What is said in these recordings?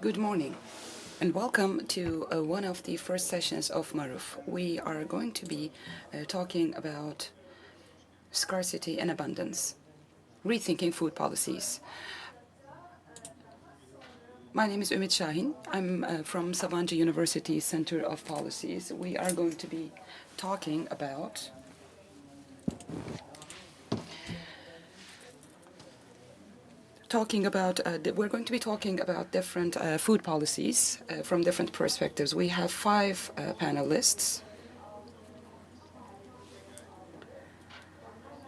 Good morning and welcome to one of the first sessions of MARUF. We are going to be talking about scarcity and abundance, rethinking food policies. My name is Ümit Şahin. I'm from Sabancı University Center of Policies. We are going to be talking about we're going to be talking about different food policies from different perspectives. We have five panelists.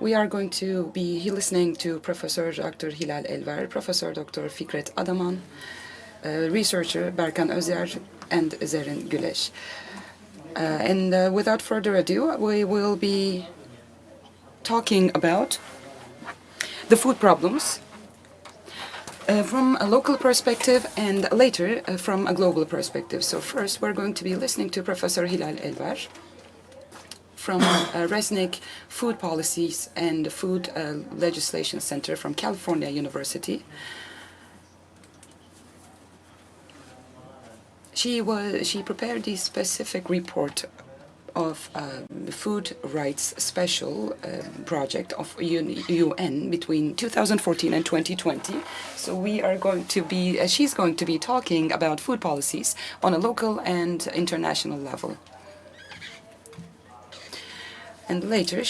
We are going to be listening to Professor Dr. Hilal Elver, Professor Dr. Fikret Adaman, researcher Berkan Özyer, and Zerrin Güleş. Without further ado, we will be talking about the food problems from a local perspective and later from a global perspective. So first we're going to be listening to Professor Hilal Elver from Resnick Food Policies and Food Legislation Center from California University. She prepared the specific report of the Food Rights Special project of UN between 2014 and 2020. So we are going to be, she's going to be talking about food policies on a local and international level. And later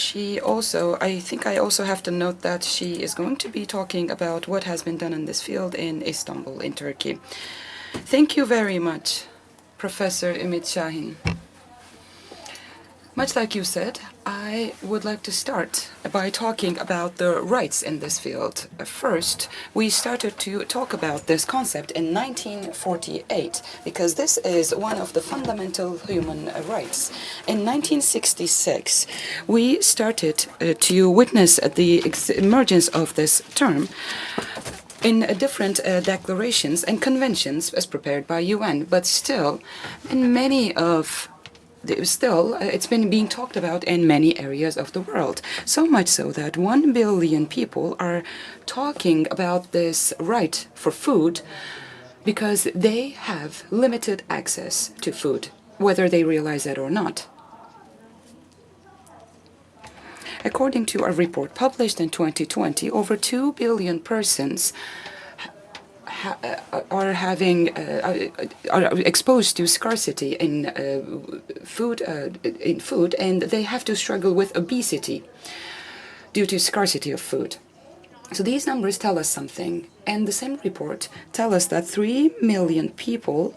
I think I also have to note that she is going to be talking about what has been done in this field in Istanbul, in Turkey. Thank you very much, Professor Ümit Şahin. Much like you said, I would like to start by talking about the rights in this field. First, we started to talk about this concept in 1948 because this is one of the fundamental human rights. In 1966, we started to witness the emergence of this term in different declarations and conventions as prepared by UN, but still, it's been being talked about in many areas of the world. So much so that 1 billion people are talking about this right for food because they have limited access to food, whether they realize it or not. According to a report published in 2020, over 2 billion persons are exposed to scarcity in food, and they have to struggle with obesity due to scarcity of food. So these numbers tell us something, and the same report tells us that 3 million people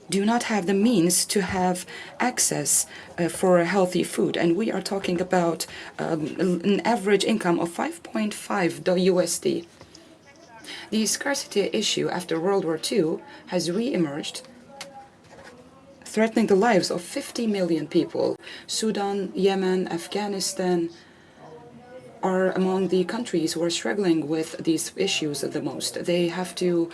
do not have the means to have access for a healthy food, and we are talking about an average income of $5.5 USD. The scarcity issue after World War II has re-emerged, threatening the lives of 50 million people. Sudan, Yemen, Afghanistan are among the countries who are struggling with these issues the most. They have to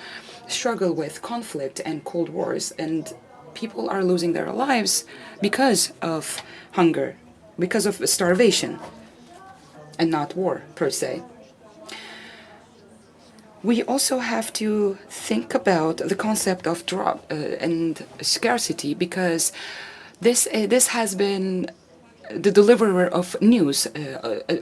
struggle with conflict and cold wars, and people are losing their lives because of hunger, because of starvation, and not war per se. We also have to think about the concept of drought and scarcity, because this has been the deliverer of news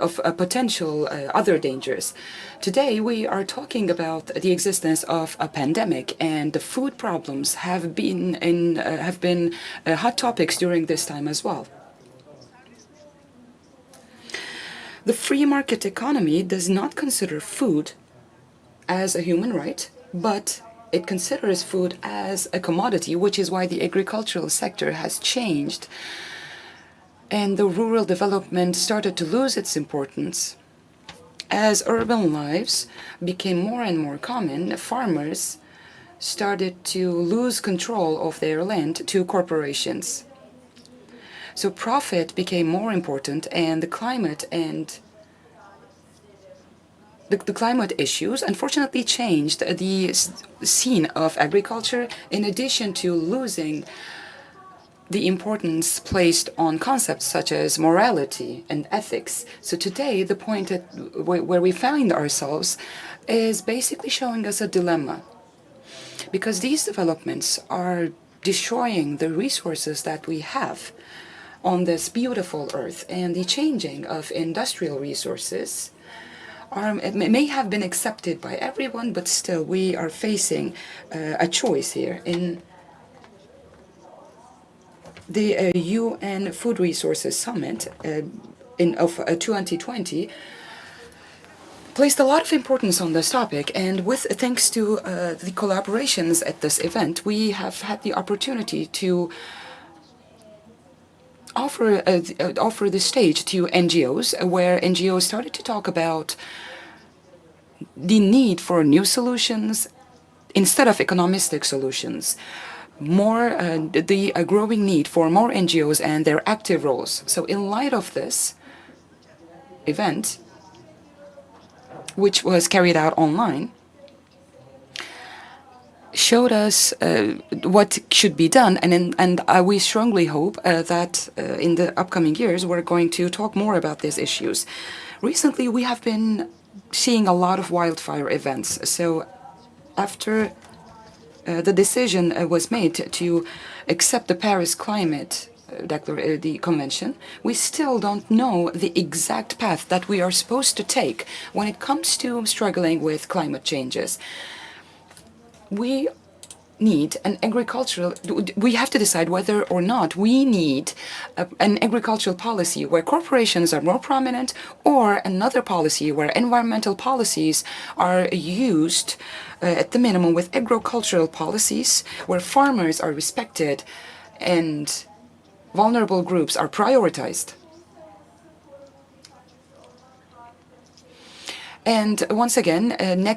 of potential other dangers. Today we are talking about the existence of a pandemic, and the food problems have been hot topics during this time as well. The free market economy does not consider food as a human right, but it considers food as a commodity, which is why the agricultural sector has changed and the rural development started to lose its importance. As urban lives became more and more common, farmers started to lose control of their land to corporations. So profit became more important, and the climate issues unfortunately changed the scene of agriculture, in addition to losing the importance placed on concepts such as morality and ethics. So today, the point where we find ourselves is basically showing us a dilemma. because these developments are destroying the resources that we have on this beautiful earth, and the changing of industrial resources may have been accepted by everyone, but still we are facing a choice here. In the UN Food Resources Summit of 2020 placed a lot of importance on this topic, and thanks to the collaborations at this event, we have had the opportunity to offer the stage to NGOs, where NGOs started to talk about the need for new solutions instead of economistic solutions, the growing need for more NGOs and their active roles. So in light of this event, which was carried out online, showed us what should be done, and we strongly hope that in the upcoming years we're going to talk more about these issues. Recently, we have been seeing a lot of wildfire events. So after the decision was made to accept the Paris Climate the Convention, we still don't know the exact path that we are supposed to take when it comes to struggling with climate changes. We need an agricultural, we have to decide whether or not we need an agricultural policy where corporations are more prominent, or another policy where environmental policies are used at the minimum with agricultural policies where farmers are respected and vulnerable groups are prioritized. And once again,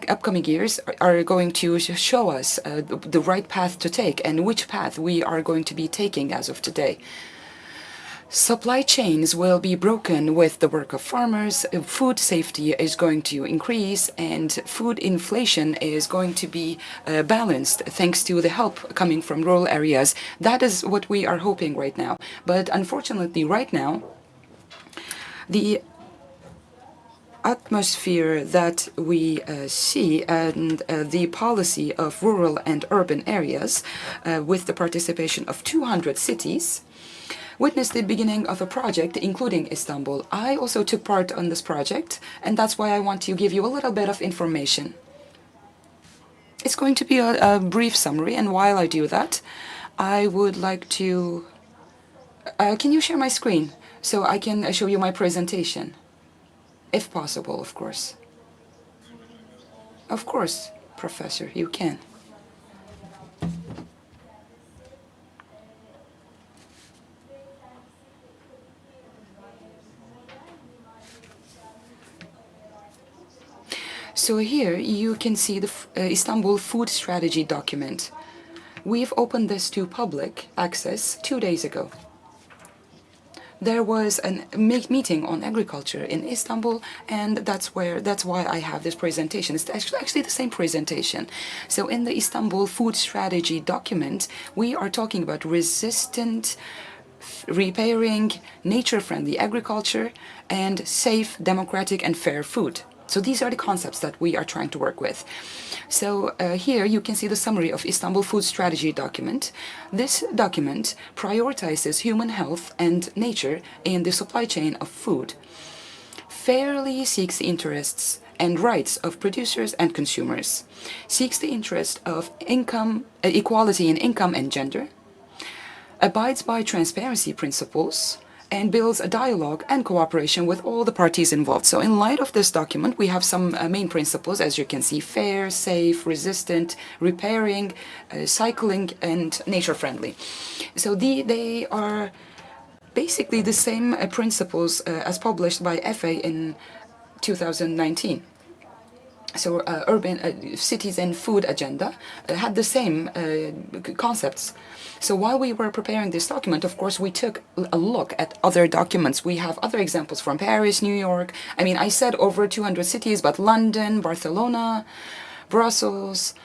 upcoming years are going to show us the right path to take and which path we are going to be taking as of today. Supply chains will be broken with the work of farmers, food safety is going to increase, and food inflation is going to be balanced thanks to the help coming from rural areas. That is what we are hoping right now. But unfortunately, right now, the atmosphere that we see and the policy of rural and urban areas with the participation of 200 cities witnessed the beginning of a project including Istanbul. I also took part on this project, and that's why I want to give you a little bit of information. It's going to be a brief summary, and while I do that, I would like to... can you share my screen so I can show you my presentation? If possible, of course. Of course, Professor, you can. So here you can see the Istanbul Food Strategy document. We've opened this to public access 2 days ago. There was a meeting on agriculture in Istanbul, and that's why I have this presentation. It's actually the same presentation. So in the Istanbul Food Strategy document, we are talking about resistant, repairing, nature-friendly agriculture, and safe, democratic, and fair food. So these are the concepts that we are trying to work with. So here you can see the summary of Istanbul Food Strategy document. This document prioritizes human health and nature in the supply chain of food, fairly seeks the interests and rights of producers and consumers, seeks the interest of equality in income and gender, abides by transparency principles, and builds a dialogue and cooperation with all the parties involved. So in light of this document, we have some main principles, as you can see: fair, safe, resistant, repairing, cycling, and nature-friendly. So they are basically the same principles as published by FA in 2019. So urban cities and food agenda had the same concepts. So while we were preparing this document, of course, we took a look at other documents. We have other examples from Paris, New York. I mean, I said over 200 cities, but London, Barcelona, Brussels.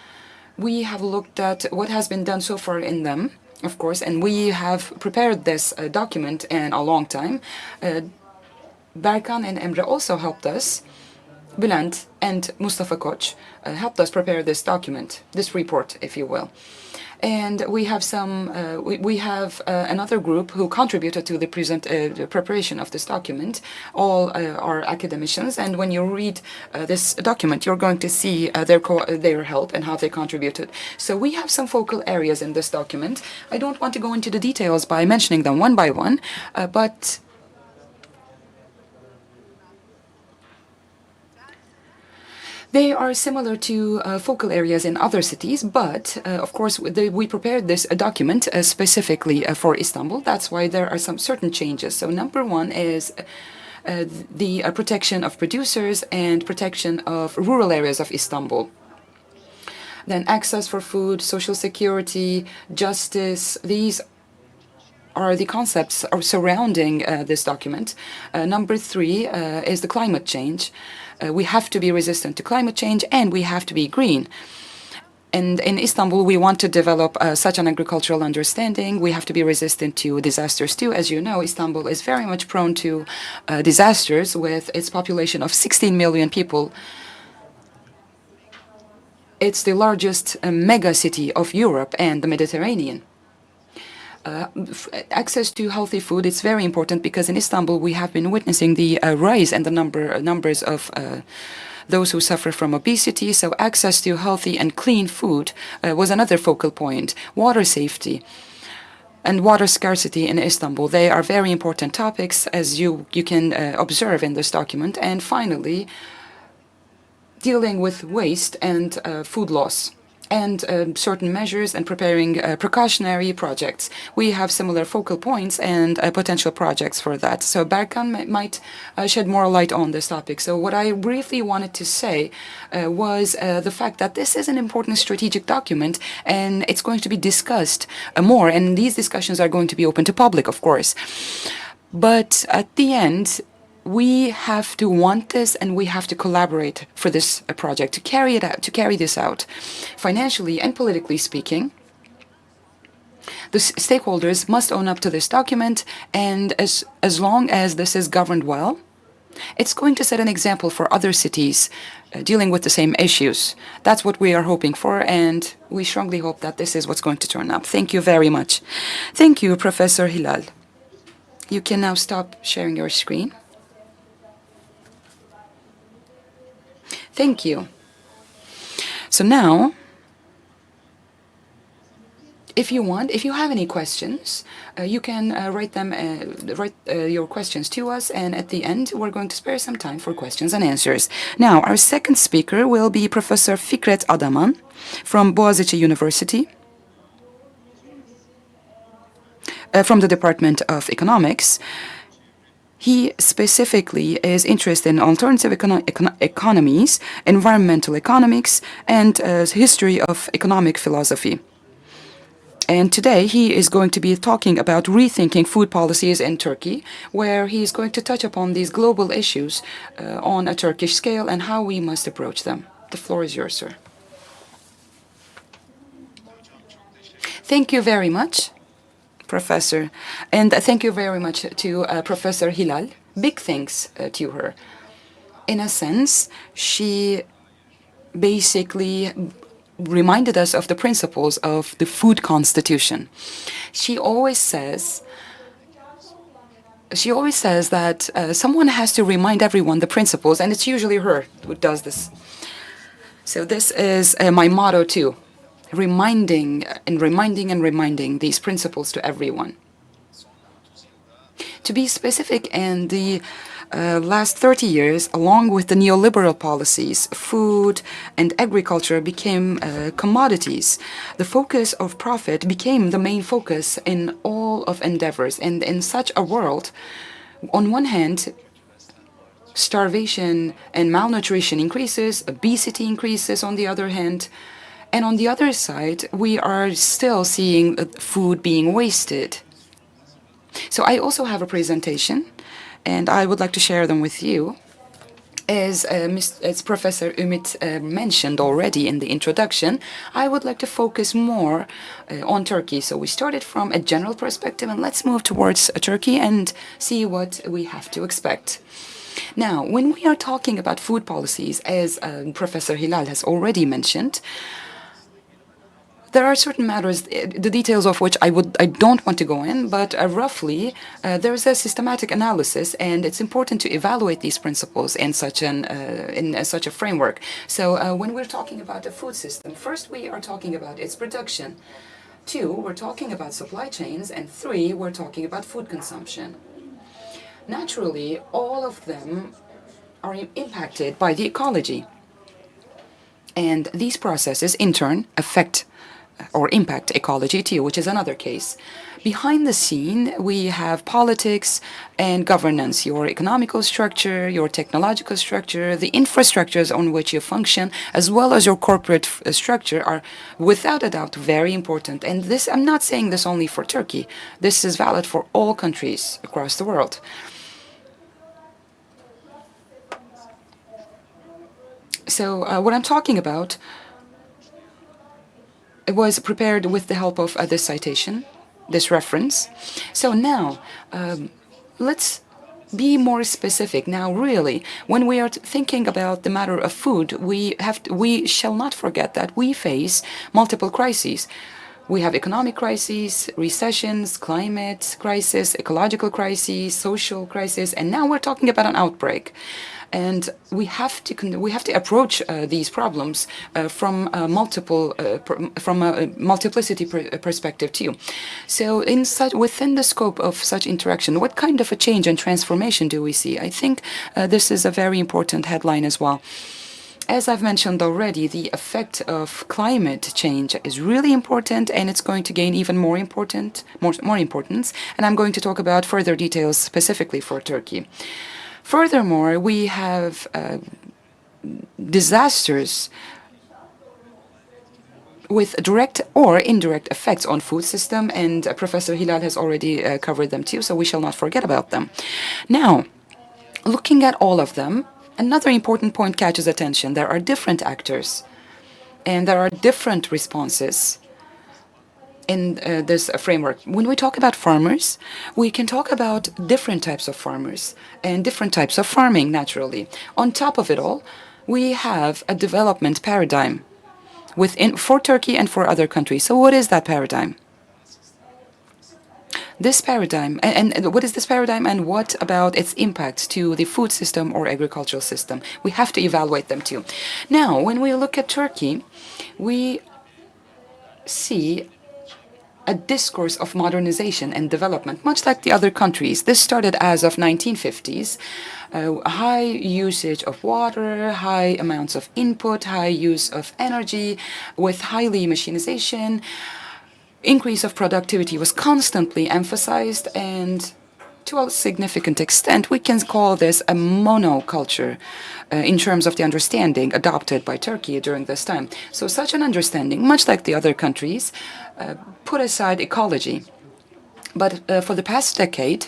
We have looked at what has been done so far in them, of course, and we have prepared this document in a long time. Berkan and Emre also helped us Bülent and Mustafa Koç helped us prepare this document, this report, if you will. And we have another group who contributed to the preparation of this document. All are academicians, and when you read this document, you're going to see their help and how they contributed. So we have some focal areas in this document. I don't want to go into the details by mentioning them one by one, but they are similar to focal areas in other cities, but of course we prepared this document specifically for Istanbul. That's why there are some certain changes. So number one is the protection of producers and protection of rural areas of Istanbul. Then access for food, social security, justice, these are the concepts surrounding this document. Number three is the climate change. We have to be resistant to climate change and we have to be green. And in Istanbul, we want to develop such an agricultural understanding. We have to be resistant to disasters too. As you know, Istanbul is very much prone to disasters with its population of 16 million people. It's the largest mega city of Europe and the Mediterranean. Access to healthy food, it's very important because in Istanbul we have been witnessing the rise in the numbers of those who suffer from obesity. So access to healthy and clean food was another focal point. Water safety and water scarcity in Istanbul, they are very important topics, as you can observe in this document. And finally, dealing with waste and food loss, and certain measures and preparing precautionary projects. We have similar focal points and potential projects for that. So Berkan might shed more light on this topic. So what I briefly wanted to say was the fact that this is an important strategic document and it's going to be discussed more, and these discussions are going to be open to public, of course. But at the end, we have to want this and we have to collaborate for this project, to carry it out, to carry this out. Financially and politically speaking, the stakeholders must own up to this document, and as long as this is governed well, it's going to set an example for other cities dealing with the same issues. That's what we are hoping for, and we strongly hope that this is what's going to turn up. Thank you very much. Thank you, Professor Hilal. You can now stop sharing your screen. Thank you. So now, if you have any questions, you can write your questions to us, and at the end, we're going to spare some time for questions and answers. Now, our second speaker will be Professor Fikret Adaman from Boğaziçi University, from the Department of Economics. He specifically is interested in alternative economies, environmental economics, and history of economic philosophy. And today he is going to be talking about rethinking food policies in Turkey, where he is going to touch upon these global issues on a Turkish scale and how we must approach them. The floor is yours, sir. Thank you very much, Professor. And thank you very much to Professor Hilal. Big thanks to her. In a sense, she basically reminded us of the principles of the food constitution. She always says that someone has to remind everyone the principles, and it's usually her who does this. So this is my motto too. Reminding these principles to everyone. To be specific, in the last 30 years, along with the neoliberal policies, food and agriculture became commodities. The focus of profit became the main focus in all of endeavors. And in such a world, on one hand, starvation and malnutrition increases, obesity increases on the other hand, and on the other side, we are still seeing food being wasted. So I also have a presentation, and I would like to share them with you. As Professor Ümit mentioned already in the introduction, I would like to focus more on Turkey. So we started from a general perspective, and let's move towards Turkey and see what we have to expect. Now, when we are talking about food policies, as Professor Hilal has already mentioned, there are certain matters, the details of which I don't want to go in, but roughly there is a systematic analysis, and it's important to evaluate these principles in such a framework. So when we're talking about the food system, first we are talking about its production. 2, we're talking about supply chains, and 3, we're talking about food consumption. Naturally, all of them are impacted by the ecology. And these processes, in turn, affect or impact ecology too, which is another case. Behind the scene, we have politics and governance, your economical structure, your technological structure, the infrastructures on which you function, as well as your corporate structure are, without a doubt, very important. And this, I'm not saying this only for Turkey. This is valid for all countries across the world. So what I'm talking about, it was prepared with the help of this citation, this reference. So now, let's be more specific. Now, really, when we are thinking about the matter of food, we shall not forget that we face multiple crises. We have economic crises, recessions, climate crisis, ecological crises, social crisis, and now we're talking about an outbreak. And we have to approach these problems from a multiplicity perspective too. So within the scope of such interaction, what kind of a change and transformation do we see? I think this is a very important headline as well. As I've mentioned already, the effect of climate change is really important, and it's going to gain even more importance. And I'm going to talk about further details specifically for Turkey. Furthermore, we have disasters with direct or indirect effects on food system, and Professor Hilal has already covered them too, so we shall not forget about them. Now, looking at all of them, another important point catches attention. There are different actors, and there are different responses in this framework. When we talk about farmers, we can talk about different types of farmers and different types of farming, naturally. On top of it all, we have a development paradigm for Turkey and for other countries. So what is that paradigm? This paradigm, and what is this paradigm, and what about its impact to the food system or agricultural system? We have to evaluate them too. Now, when we look at Turkey, we see a discourse of modernization and development, much like the other countries. This started as of 1950s. High usage of water, high amounts of input, high use of energy, with highly machinization. Increase of productivity was constantly emphasized, and to a significant extent, we can call this a monoculture in terms of the understanding adopted by Turkey during this time. So such an understanding, much like the other countries, put aside ecology. But for the past decade,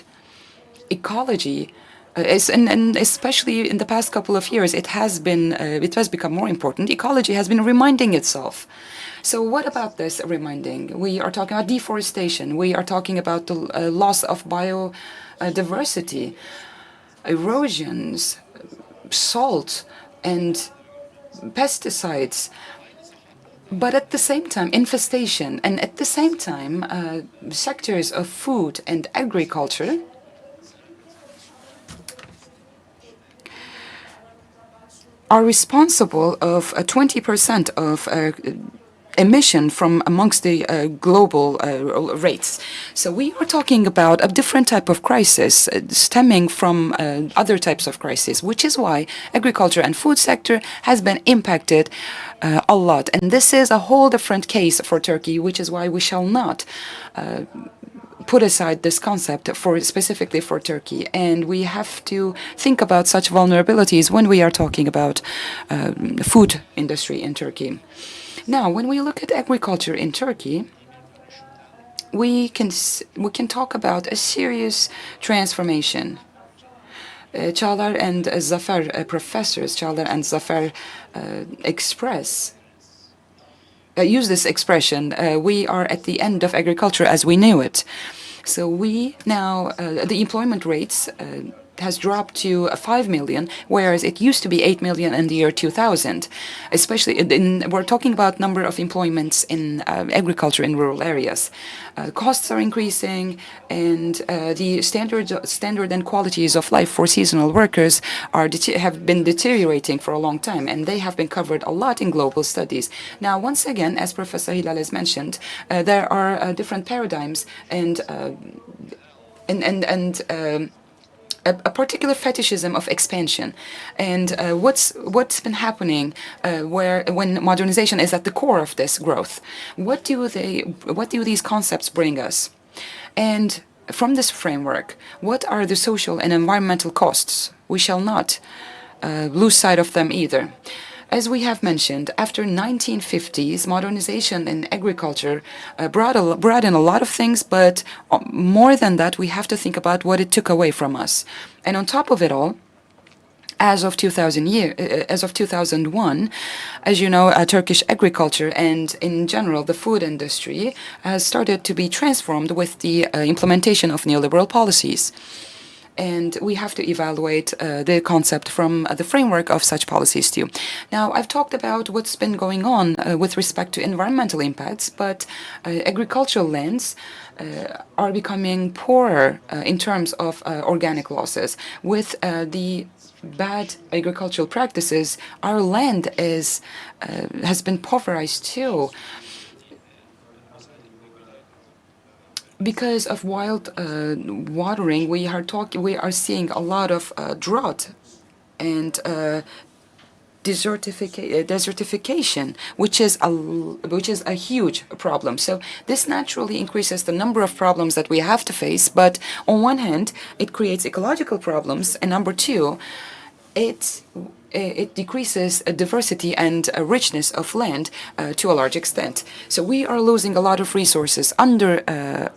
ecology and especially in the past couple of years, it has become more important. Ecology has been reminding itself. So what about this reminding? We are talking about deforestation. We are talking about the loss of biodiversity, erosions, salt, and pesticides. But at the same time, infestation, and at the same time, sectors of food and agriculture are responsible of 20% of emission from amongst the global rates. So we are talking about a different type of crisis stemming from other types of crises, which is why agriculture and food sector has been impacted a lot. And this is a whole different case for Turkey, which is why we shall not put aside this concept specifically for Turkey, and we have to think about such vulnerabilities when we are talking about food industry in Turkey. Now, when we look at agriculture in Turkey, we can talk about a serious transformation. Çağlar and Zafer, professors Çağlar and Zafer use this expression, we are at the end of agriculture as we knew it. So we now, the employment rates has dropped to 5 million, whereas it used to be 8 million in the year 2000. Especially, we're talking about number of employments in agriculture in rural areas. Costs are increasing, and the standard and qualities of life for seasonal workers have been deteriorating for a long time, and they have been covered a lot in global studies. Now, once again, as Professor Hilal has mentioned, there are different paradigms and a particular fetishism of expansion, and what's been happening when modernization is at the core of this growth. What do these concepts bring us? And from this framework, what are the social and environmental costs? We shall not lose sight of them either. As we have mentioned, after 1950s, modernization in agriculture brought in a lot of things, but more than that, we have to think about what it took away from us. And on top of it all, as of 2001, as you know, Turkish agriculture and in general the food industry has started to be transformed with the implementation of neoliberal policies. And we have to evaluate the concept from the framework of such policies too. Now, I've talked about what's been going on with respect to environmental impacts, but agricultural lands are becoming poorer in terms of organic losses. With the bad agricultural practices, our land has been pulverized too. Because of wild watering, we are seeing a lot of drought and desertification, which is a huge problem. So this naturally increases the number of problems that we have to face. But on one hand, it creates ecological problems, and number two, it decreases diversity and richness of land to a large extent. So we are losing a lot of resources under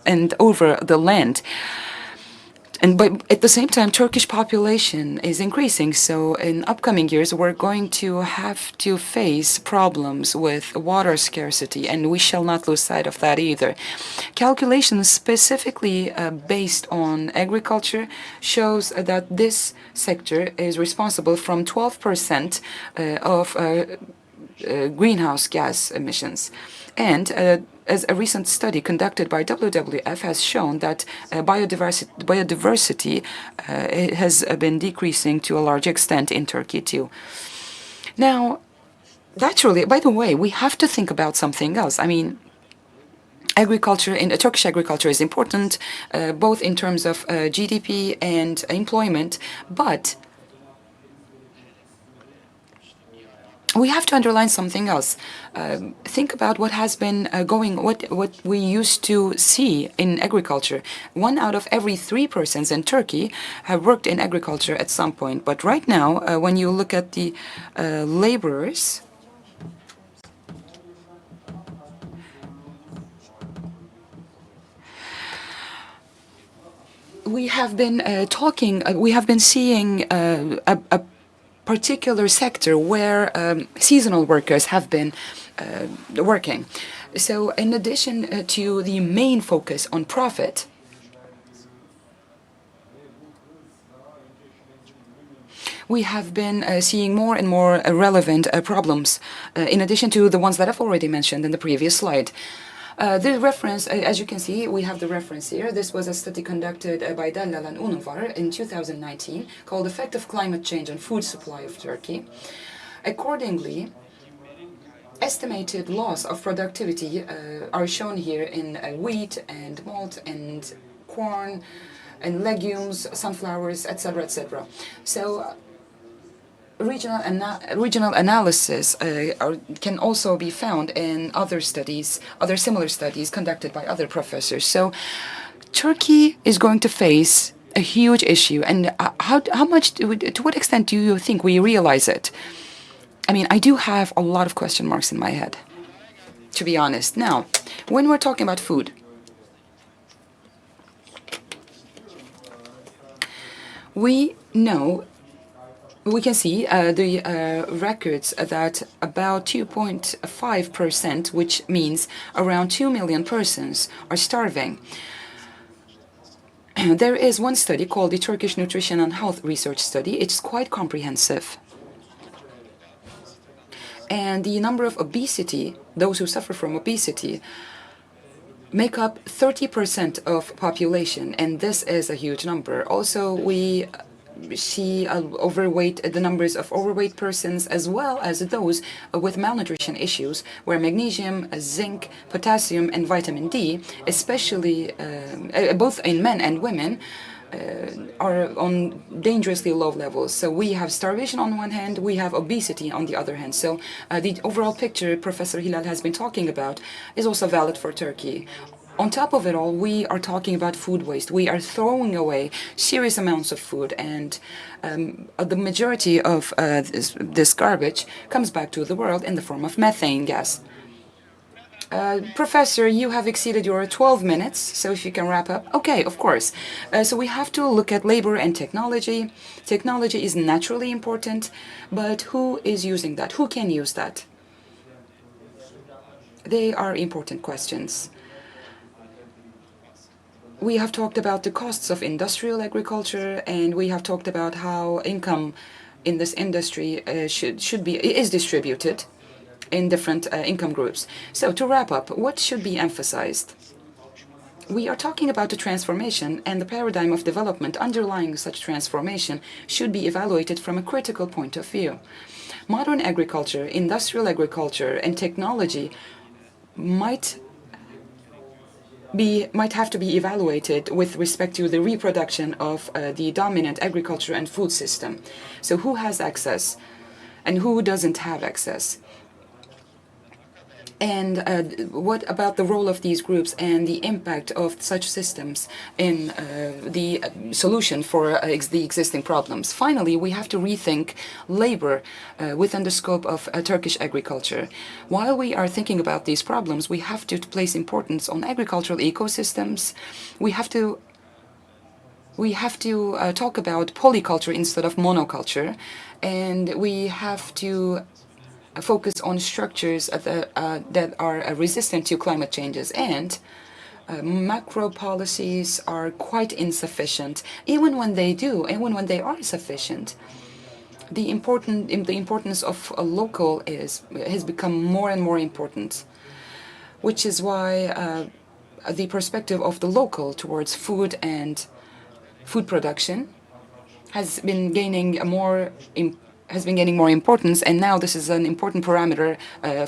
and over the land. But at the same time, Turkish population is increasing. So in upcoming years, we're going to have to face problems with water scarcity, and we shall not lose sight of that either. Calculations specifically based on agriculture shows that this sector is responsible from 12% of greenhouse gas emissions. And as a recent study conducted by WWF has shown that biodiversity has been decreasing to a large extent in Turkey too. Now, naturally, by the way, we have to think about something else. I mean, agriculture, Turkish agriculture is important, both in terms of GDP and employment, but we have to underline something else. Think about what has been what we used to see in agriculture. 1 out of every 3 persons in Turkey have worked in agriculture at some point. But right now, when you look at the laborers, we have been seeing a particular sector where seasonal workers have been working. So in addition to the main focus on profit, we have been seeing more and more relevant problems, in addition to the ones that I've already mentioned in the previous slide. The reference, as you can see, we have the reference here. This was a study conducted by Dallal and Unuvar in 2019 called Effect of Climate Change on Food Supply of Turkey. Accordingly, estimated loss of productivity are shown here in wheat and malt and corn and legumes, sunflowers, etc., etc. So regional analysis can also be found in other studies, other similar studies conducted by other professors. So Turkey is going to face a huge issue, and how much, to what extent do you think we realize it? I mean, I do have a lot of question marks in my head, to be honest. Now, when we're talking about food, we can see the records that about 2.5%, which means around 2 million persons, are starving. There is one study called the Turkish Nutrition and Health Research Study. It's quite comprehensive. And the number of obesity, those who suffer from obesity, make up 30% of population, and this is a huge number. Also, we see the numbers of overweight persons as well as those with malnutrition issues, where magnesium, zinc, potassium, and vitamin D, especially both in men and women, are on dangerously low levels. So we have starvation on one hand, we have obesity on the other hand. So the overall picture Professor Hilal has been talking about is also valid for Turkey. On top of it all, we are talking about food waste. We are throwing away serious amounts of food, and the majority of this garbage comes back to the world in the form of methane gas. Professor, you have exceeded your 12 minutes, so if you can wrap up. Okay, of course. So we have to look at labor and technology. Technology is naturally important, but who is using that? Who can use that? They are important questions. We have talked about the costs of industrial agriculture, and we have talked about how income in this industry is distributed in different income groups. So to wrap up, what should be emphasized? We are talking about a transformation, and the paradigm of development underlying such transformation should be evaluated from a critical point of view. Modern agriculture, industrial agriculture, and technology might have to be evaluated with respect to the reproduction of the dominant agriculture and food system. So who has access and who doesn't have access? And what about the role of these groups and the impact of such systems in the solution for the existing problems? Finally, we have to rethink labor within the scope of Turkish agriculture. While we are thinking about these problems, we have to place importance on agricultural ecosystems. We have to talk about polyculture instead of monoculture, and we have to focus on structures that are resistant to climate changes, and macro policies are quite insufficient. Even when they are sufficient, the importance of a local has become more and more important, which is why the perspective of the local towards food and food production has been gaining more importance, and now this is an important parameter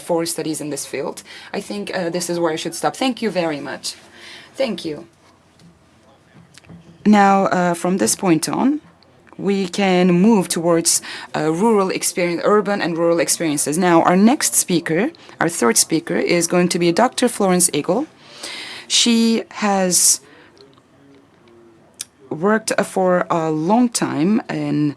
for studies in this field. I think this is where I should stop. Thank you very much. Thank you. Now, from this point on, we can move towards urban and rural experiences. Now, our next speaker, our third speaker, is going to be Dr. Florence Egal. She has worked for a long time in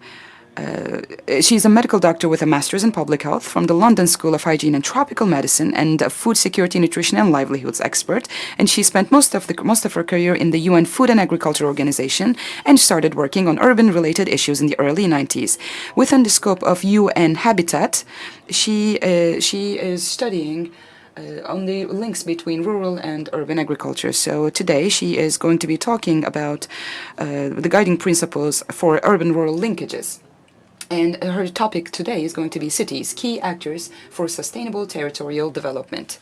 she's a medical doctor with a master's in public health from the London School of Hygiene and Tropical Medicine, and a food security, nutrition, and livelihoods expert. And she spent most of her career in the UN Food and Agriculture Organization, and started working on urban-related issues in the early 90s. Within the scope of UN Habitat, she is studying on the links between rural and urban agriculture. So today she is going to be talking about the guiding principles for urban-rural linkages. And her topic today is going to be cities, key actors for sustainable territorial development.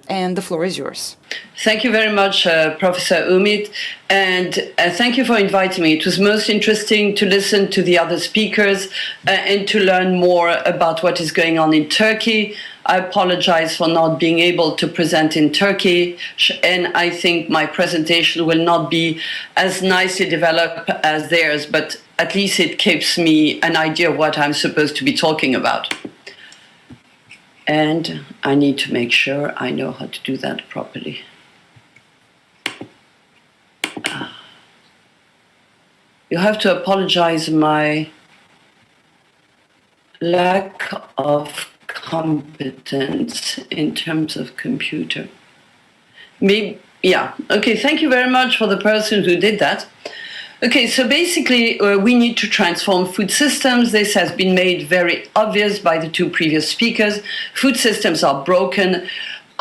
And the floor is yours. Thank you very much, Professor Ümit, and thank you for inviting me. It was most interesting to listen to the other speakers and to learn more about what is going on in Turkey. I apologize for not being able to present in Turkey, and I think my presentation will not be as nicely developed as theirs, but at least it gives me an idea of what I'm supposed to be talking about. And I need to make sure I know how to do that properly. You have to apologize my lack of competence in terms of computer. Maybe, yeah. Okay, thank you very much for the person who did that. Okay, so basically we need to transform food systems. This has been made very obvious by the two previous speakers. Food systems are broken.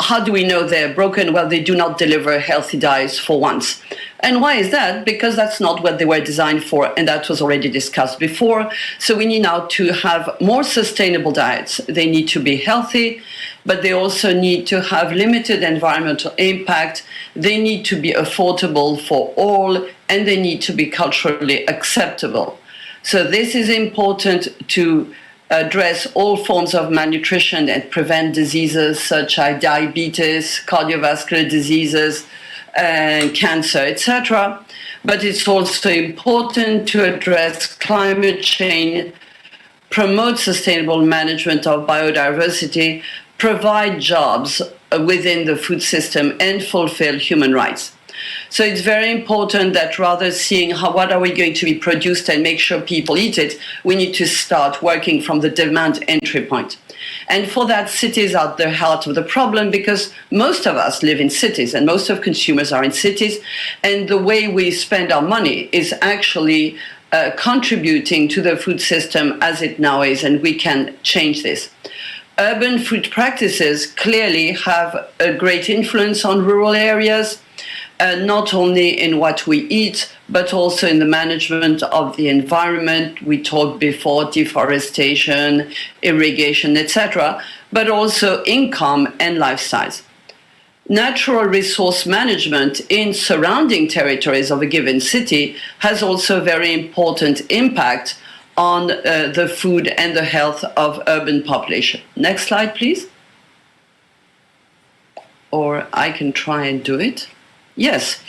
How do we know they're broken? Well, they do not deliver healthy diets for once. And why is that? Because that's not what they were designed for, and that was already discussed before. So we need now to have more sustainable diets. They need to be healthy, but they also need to have limited environmental impact. They need to be affordable for all, and they need to be culturally acceptable. So this is important to address all forms of malnutrition and prevent diseases such as diabetes, cardiovascular diseases, and cancer, etc. But it's also important to address climate change, promote sustainable management of biodiversity, provide jobs within the food system, and fulfill human rights. So it's very important that rather seeing what are we going to be produced and make sure people eat it, we need to start working from the demand entry point. And for that, cities are the heart of the problem, because most of us live in cities and most of consumers are in cities, and the way we spend our money is actually contributing to the food system as it now is, and we can change this. Urban food practices clearly have a great influence on rural areas, not only in what we eat, but also in the management of the environment. We talked before, deforestation, irrigation, etc., but also income and lifestyles. Natural resource management in surrounding territories of a given city has also a very important impact on the food and the health of urban population. Next slide, please. Or I can try and do it. Yes.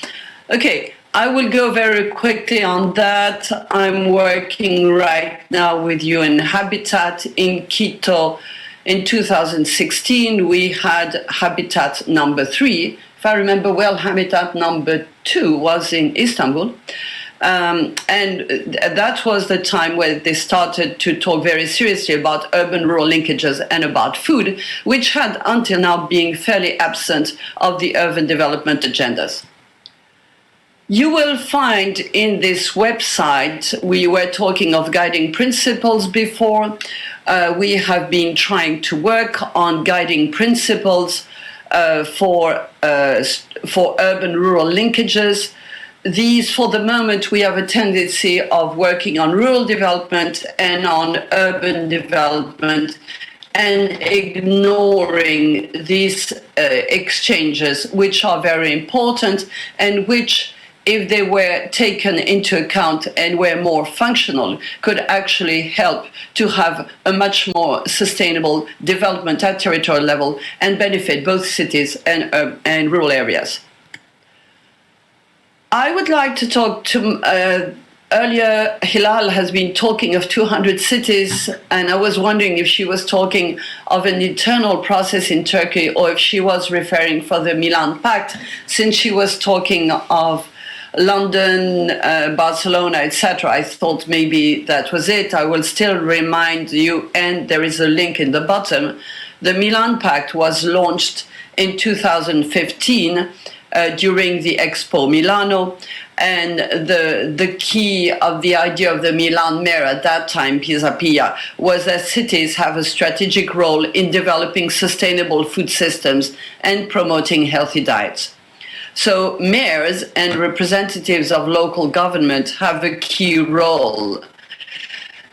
Okay, I will go very quickly on that. I'm working right now with UN Habitat in Quito. In 2016, we had Habitat number 3. If I remember well, Habitat number 2 was in Istanbul. And that was the time where they started to talk very seriously about urban-rural linkages and about food, which had until now been fairly absent of the urban development agendas. You will find in this website, we were talking of guiding principles before. We have been trying to work on guiding principles for urban-rural linkages. These, for the moment, we have a tendency of working on rural development and on urban development and ignoring these exchanges, which are very important and which, if they were taken into account and were more functional, could actually help to have a much more sustainable development at territorial level and benefit both cities and rural areas. I would like to talk to, earlier Hilal has been talking of 200 cities, and I was wondering if she was talking of an internal process in Turkey or if she was referring for the Milan Pact, since she was talking of London, Barcelona, etc. I thought maybe that was it. I will still remind you, and there is a link in the bottom. The Milan Pact was launched in 2015 during the Expo Milano, and the key of the idea of the Milan Mayor at that time, Pisapia, was that cities have a strategic role in developing sustainable food systems and promoting healthy diets. So mayors and representatives of local government have a key role.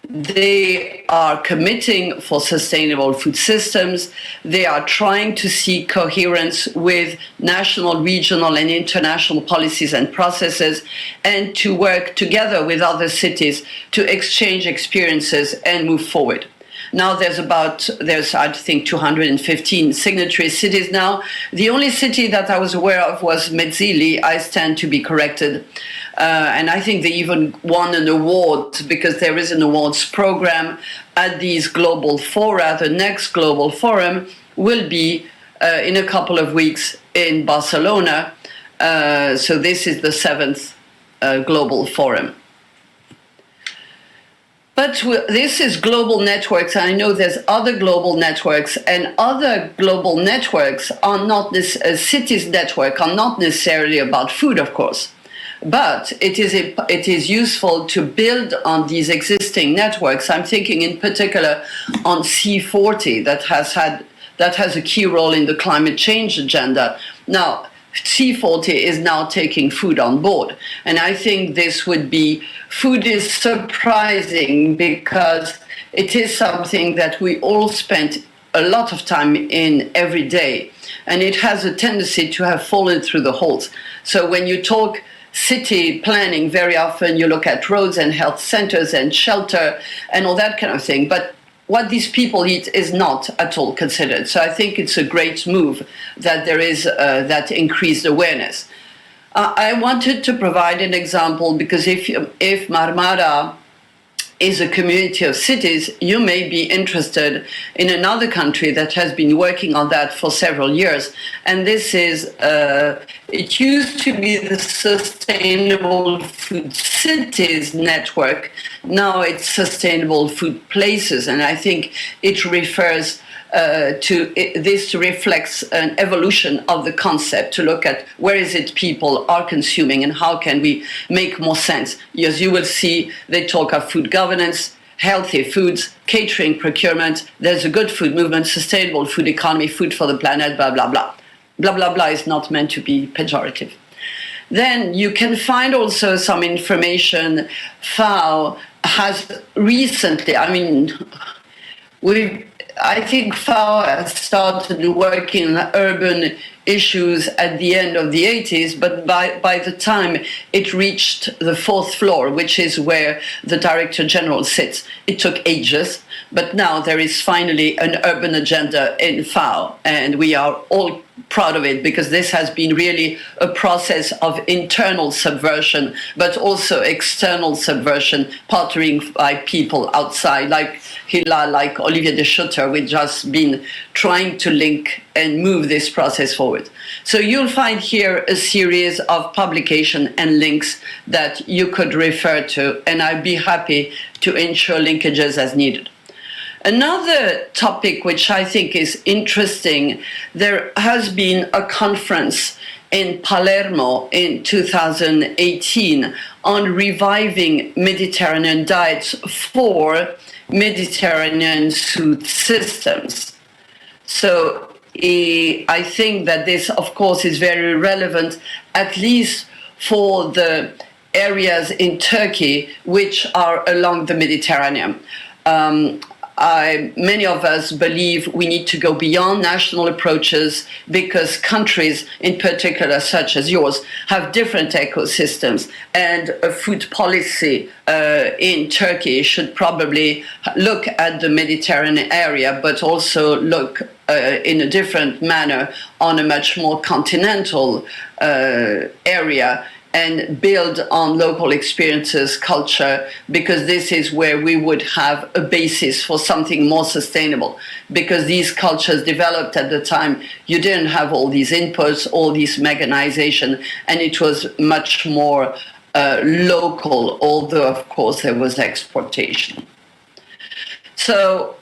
They are committing for sustainable food systems. They are trying to see coherence with national, regional, and international policies and processes, and to work together with other cities to exchange experiences and move forward. Now there's I think 215 signatory cities now. The only city that I was aware of was Metzili. I stand to be corrected. And I think they even won an award, because there is an awards program at these global fora. The next global forum will be in a couple of weeks in Barcelona. So this is the 7th global forum. But this is global networks. I know there's other global networks, and other global networks are not this cities network are not necessarily about food, of course. But it is useful to build on these existing networks. I'm thinking in particular on C40 that has a key role in the climate change agenda. Now, C40 is now taking food on board. And I think food is surprising because it is something that we all spend a lot of time in every day. And it has a tendency to have fallen through the holes. So when you talk city planning, very often you look at roads and health centers and shelter and all that kind of thing. But what these people eat is not at all considered. So I think it's a great move that there is that increased awareness. I wanted to provide an example because if Marmara is a community of cities, you may be interested in another country that has been working on that for several years. And this is, it used to be the Sustainable Food Cities Network. Now it's Sustainable Food Places. And I think it refers this reflects an evolution of the concept to look at where is it people are consuming and how can we make more sense. As you will see, they talk of food governance, healthy foods, catering, procurement. There's a good food movement, sustainable food economy, food for the planet, blah, blah, blah. Blah, blah, blah is not meant to be pejorative. Then you can find also some information. FAO has recently, I think FAO has started working on urban issues at the end of the 80s, but by the time it reached the fourth floor, which is where the Director General sits, it took ages. But now there is finally an urban agenda in FAO, and we are all proud of it because this has been really a process of internal subversion, but also external subversion, partnering by people outside, like Hilal, like Olivier de Schutter, which has been trying to link and move this process forward. So you'll find here a series of publication and links that you could refer to, and I'd be happy to ensure linkages as needed. Another topic which I think is interesting, there has been a conference in Palermo in 2018 on reviving Mediterranean diets for Mediterranean food systems. So I think that this, of course, is very relevant, at least for the areas in Turkey which are along the Mediterranean. Many of us believe we need to go beyond national approaches because countries, in particular such as yours, have different ecosystems, and a food policy in Turkey should probably look at the Mediterranean area, but also look in a different manner on a much more continental area, and build on local experiences, culture, because this is where we would have a basis for something more sustainable. Because these cultures developed at the time, you didn't have all these inputs, all this mechanization, and it was much more local, although of course there was exportation. So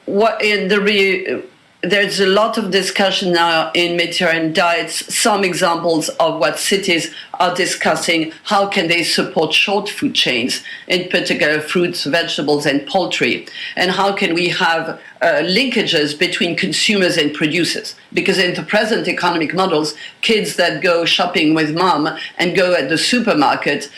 there's a lot of discussion now in Mediterranean diets, some examples of what cities are discussing, how can they support short food chains, in particular fruits, vegetables and poultry, and how can we have linkages between consumers and producers. Because in the present economic models, kids that go shopping with mom and go at the supermarket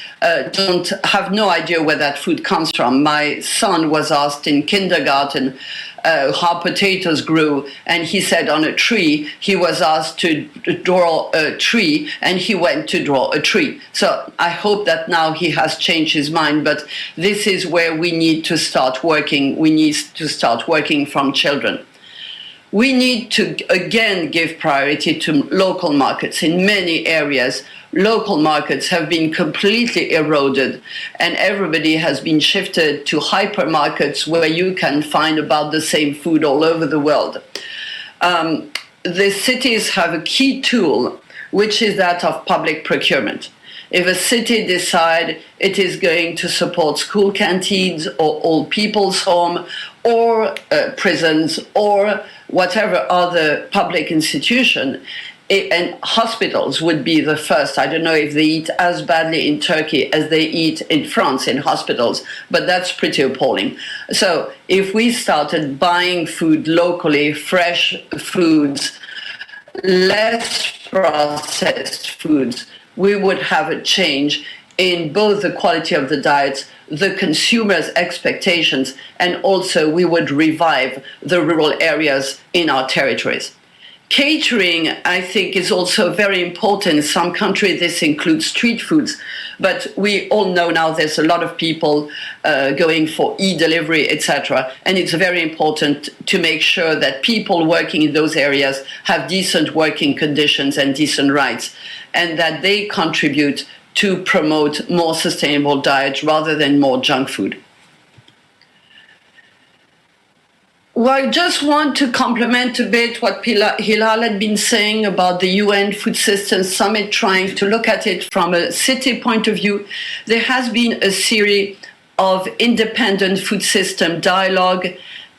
don't have no idea where that food comes from. My son was asked in kindergarten how potatoes grew, and he said on a tree. He was asked to draw a tree, and he went to draw a tree. So I hope that now he has changed his mind, but this is where we need to start working. We need to start working from children. We need to, again, give priority to local markets. In many areas, local markets have been completely eroded, and everybody has been shifted to hypermarkets where you can find about the same food all over the world. The cities have a key tool, which is that of public procurement. If a city decides it is going to support school canteens or old people's home or prisons or whatever other public institution, and hospitals would be the first. I don't know if they eat as badly in Turkey as they eat in France in hospitals, but that's pretty appalling. So if we started buying food locally, fresh foods, less processed foods, we would have a change in both the quality of the diet, the consumers' expectations, and also we would revive the rural areas in our territories. Catering, I think, is also very important. In some countries, this includes street foods, but we all know now there's a lot of people going for e-delivery, etc. And it's very important to make sure that people working in those areas have decent working conditions and decent rights, and that they contribute to promote more sustainable diets rather than more junk food. Well, I just want to complement a bit what Hilal had been saying about the UN Food Systems Summit, trying to look at it from a city point of view. There has been a series of independent food system dialogue,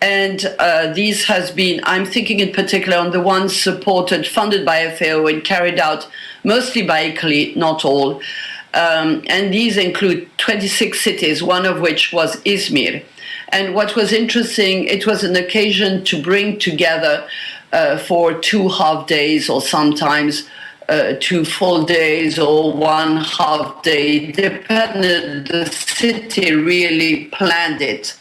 and these has been, I'm thinking in particular on the ones supported, funded by FAO and carried out mostly by Italy, not all. And these include 26 cities, one of which was Izmir. And what was interesting, it was an occasion to bring together for 2 half days or sometimes 2 full days or 1 half day, depended, the city really planned it.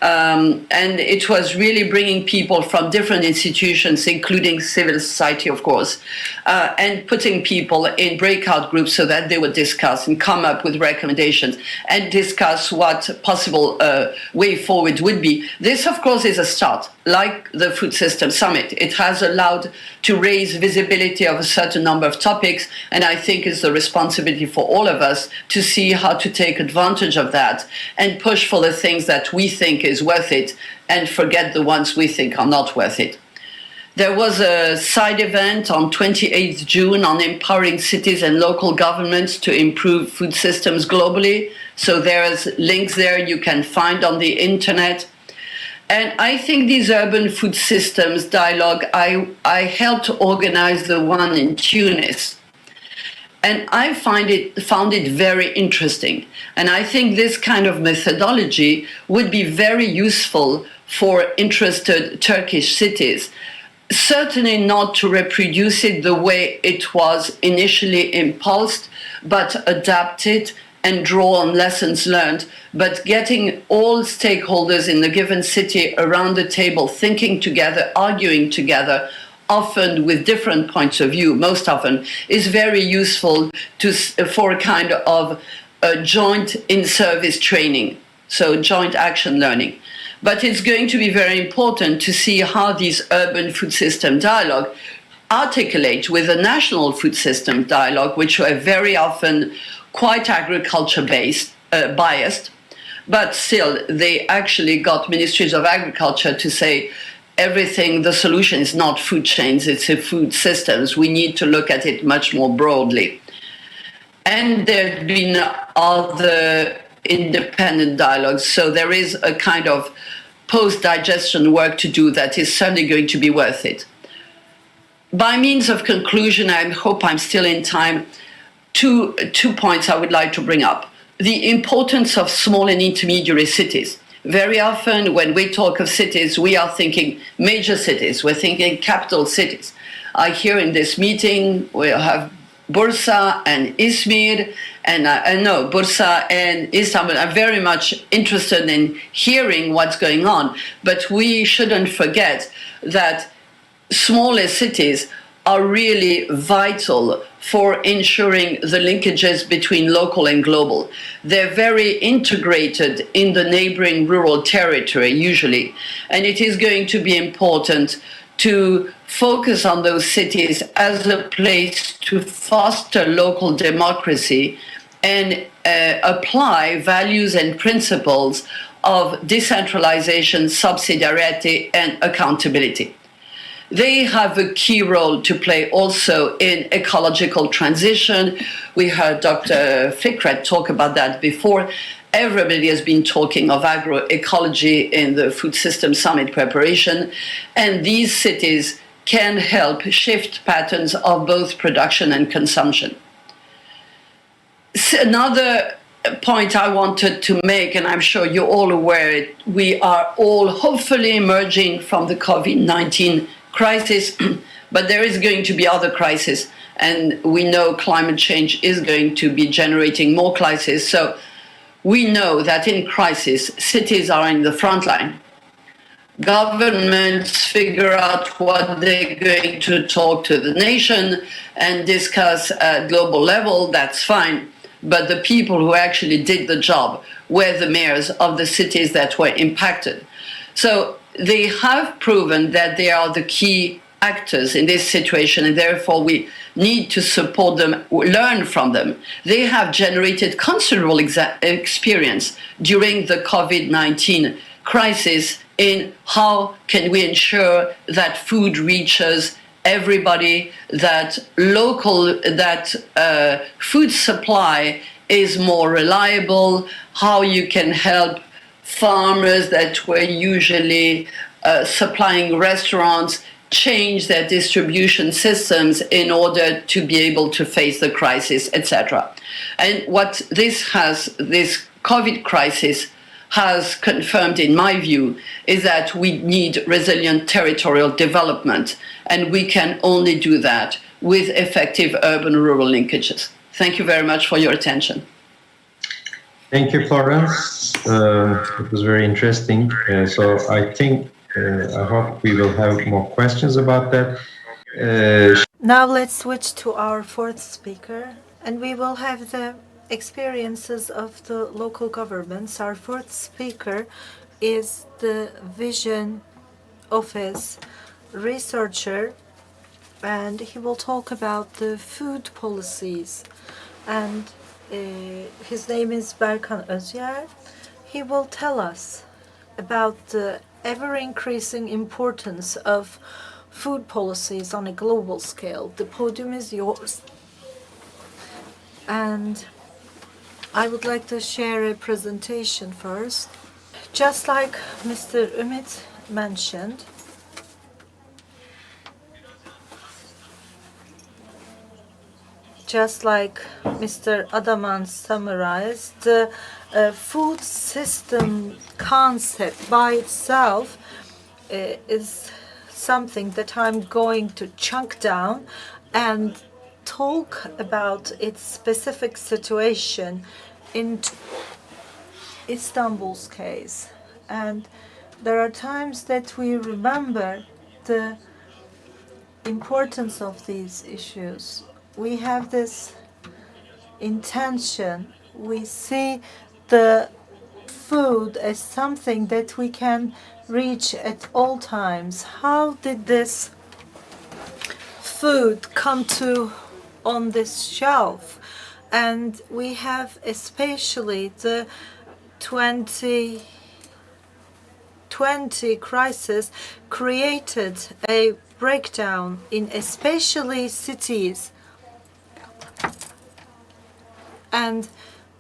And it was really bringing people from different institutions, including civil society, of course, and putting people in breakout groups so that they would discuss and come up with recommendations and discuss what possible way forward would be. This, of course, is a start. Like the Food System Summit, it has allowed to raise visibility of a certain number of topics, and I think it's the responsibility for all of us to see how to take advantage of that and push for the things that we think is worth it and forget the ones we think are not worth it. There was a side event on 28th June on empowering cities and local governments to improve food systems globally. So there's links there you can find on the internet. And I think these urban food systems dialogue, I helped organize the one in Tunis. And I found it very interesting. And I think this kind of methodology would be very useful for interested Turkish cities. Certainly not to reproduce it the way it was initially impulsed, but adapt it and draw on lessons learned, but getting all stakeholders in a given city around the table, thinking together, arguing together, often with different points of view, most often, is very useful for a kind of joint in-service training, so joint action learning. But it's going to be very important to see how these urban food system dialogue articulate with the national food system dialogue, which are very often quite agriculture-based, biased, but still they actually got ministries of agriculture to say everything, the solution is not food chains, it's food systems. We need to look at it much more broadly. And there have been other independent dialogues, so there is a kind of post-digestion work to do that is certainly going to be worth it. By means of conclusion, I hope I'm still in time, two points I would like to bring up. The importance of small and intermediary cities. Very often when we talk of cities, we are thinking major cities, we're thinking capital cities. I hear in this meeting we have Bursa and Izmir, and Bursa and Istanbul. I'm very much interested in hearing what's going on, but we shouldn't forget that smaller cities are really vital for ensuring the linkages between local and global. They're very integrated in the neighboring rural territory, usually, and it is going to be important to focus on those cities as a place to foster local democracy and apply values and principles of decentralization, subsidiarity, and accountability. They have a key role to play also in ecological transition. We heard Dr. Fikret talk about that before. Everybody has been talking of agroecology in the Food System Summit preparation, and these cities can help shift patterns of both production and consumption. Another point I wanted to make, and I'm sure you're all aware, we are all hopefully emerging from the COVID-19 crisis, But there is going to be other crises, and we know climate change is going to be generating more crises. So we know that in crisis, cities are in the front line. Governments figure out what they're going to talk to the nation and discuss at global level, that's fine. But the people who actually did the job were the mayors of the cities that were impacted. So they have proven that they are the key actors in this situation, and therefore we need to support them, learn from them. They have generated considerable experience during the COVID-19 crisis in how can we ensure that food reaches everybody, that food supply is more reliable, how you can help farmers that were usually supplying restaurants change their distribution systems in order to be able to face the crisis, etc. And what this COVID crisis has confirmed, in my view, is that we need resilient territorial development, and we can only do that with effective urban-rural linkages. Thank you very much for your attention. Thank you, Florence. It was very interesting. So I think, I hope we will have more questions about that. Now let's switch to our fourth speaker, and we will have the experiences of the local governments. Our fourth speaker is the Vision Office researcher, and he will talk about the food policies. And his name is Berkan Özyer. He will tell us about the ever-increasing importance of food policies on a global scale. The podium is yours. And I would like to share a presentation first. Just like Mr. Ümit mentioned, just like Mr. Adaman summarized, the food system concept by itself is something that I'm going to chunk down and talk about its specific situation in Istanbul's case. And there are times that we remember the importance of these issues. We have this intention. We see the food as something that we can reach at all times. How did this food come to on this shelf? And we have especially the 2020 crisis created a breakdown in especially cities. And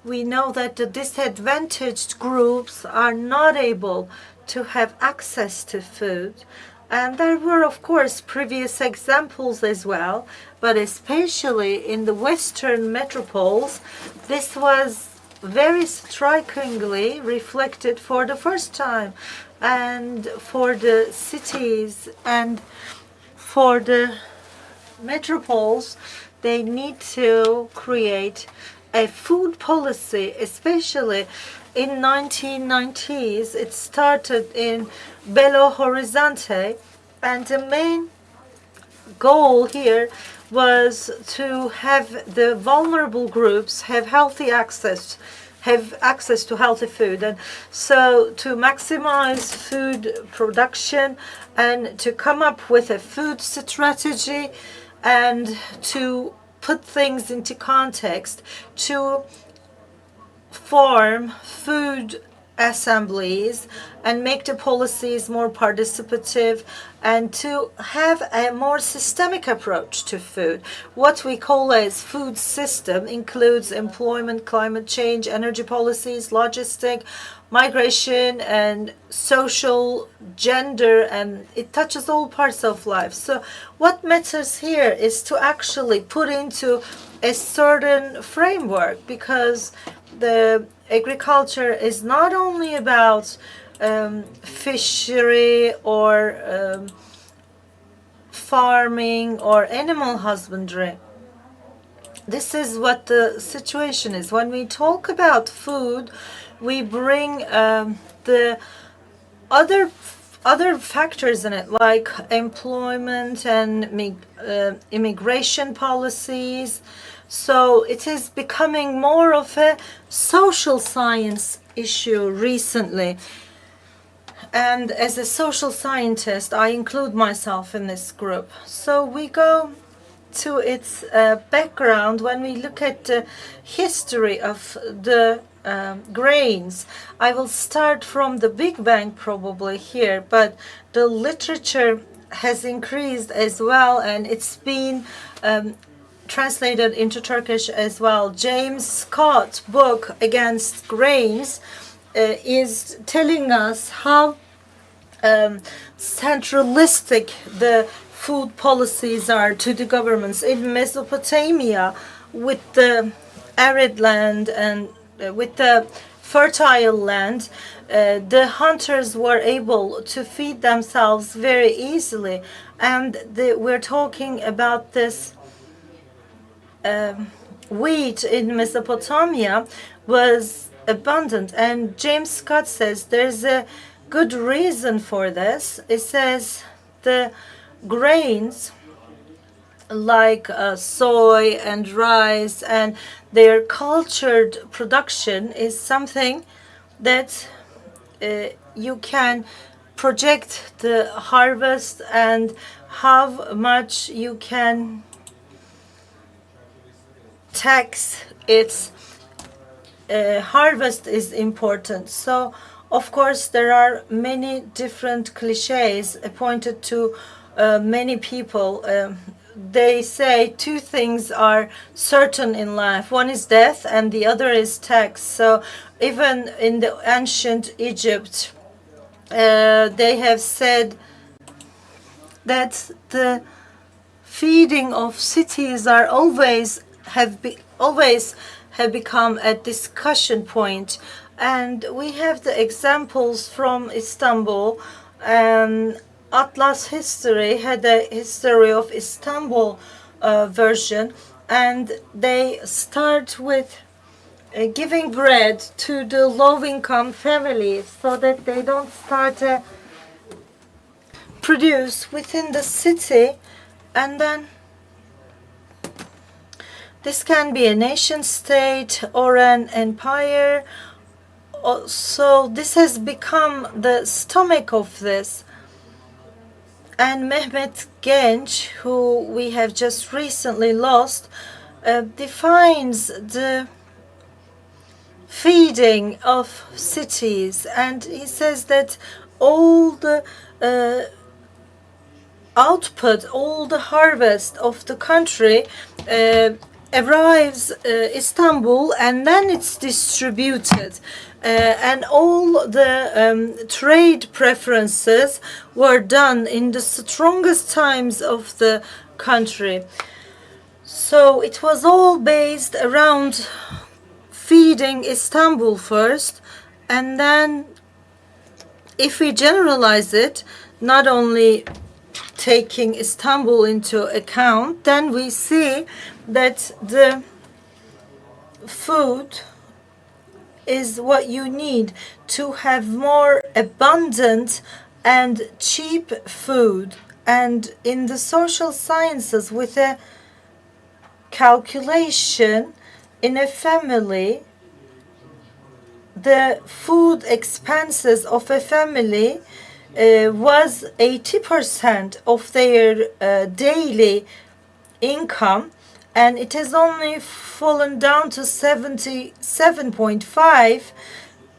we know that the disadvantaged groups are not able to have access to food. And there were, of course, previous examples as well, but especially in the Western metropoles, this was very strikingly reflected for the first time. And for the cities and for the metropoles, they need to create a food policy, especially in 1990s. It started in Belo Horizonte, and the main goal here was to have the vulnerable groups have access to healthy food, and so to maximize food production and to come up with a food strategy and to put things into context, to form food assemblies and make the policies more participative, and to have a more systemic approach to food. What we call as food system includes employment, climate change, energy policies, logistic, migration, and social, gender, and it touches all parts of life. So what matters here is to actually put into a certain framework, because the agriculture is not only about fishery or farming or animal husbandry. This is what the situation is. When we talk about food, we bring the other factors in it, like employment and immigration policies. So it is becoming more of a social science issue recently. And as a social scientist, I include myself in this group. So we go to its background when we look at the history of the grains. I will start from the Big Bang probably here, but the literature has increased as well, and it's been translated into Turkish as well. James Scott's book Against Grains is telling us how centralistic the food policies are to the governments. In Mesopotamia, with the arid land and with the fertile land, the hunters were able to feed themselves very easily. And we're talking about this wheat in Mesopotamia was abundant. And James Scott says there's a good reason for this. It says the grains like soy and rice and their cultured production is something that you can project the harvest and how much you can tax its harvest is important. So of course there are many different cliches appointed to many people. They say two things are certain in life. One is death and the other is tax. So even in the ancient Egypt, they have said that the feeding of cities are always have become a discussion point. And we have the examples from Istanbul. Atlas History had a history of Istanbul version, and they start with giving bread to the low-income families so that they don't start to produce within the city. And then this can be a nation state or an empire. So this has become the stomach of this. And Mehmet Genç, who we have just recently lost, defines the feeding of cities. And he says that all the output, all the harvest of the country arrives Istanbul, and then it's distributed. And all the trade preferences were done in the strongest times of the country. So it was all based around feeding Istanbul first, and then if we generalize it, not only taking Istanbul into account, then we see that the food is what you need to have more abundant and cheap food. And in the social sciences, with a calculation in a family, the food expenses of a family was 80% of their daily income, and it has only fallen down to 77.5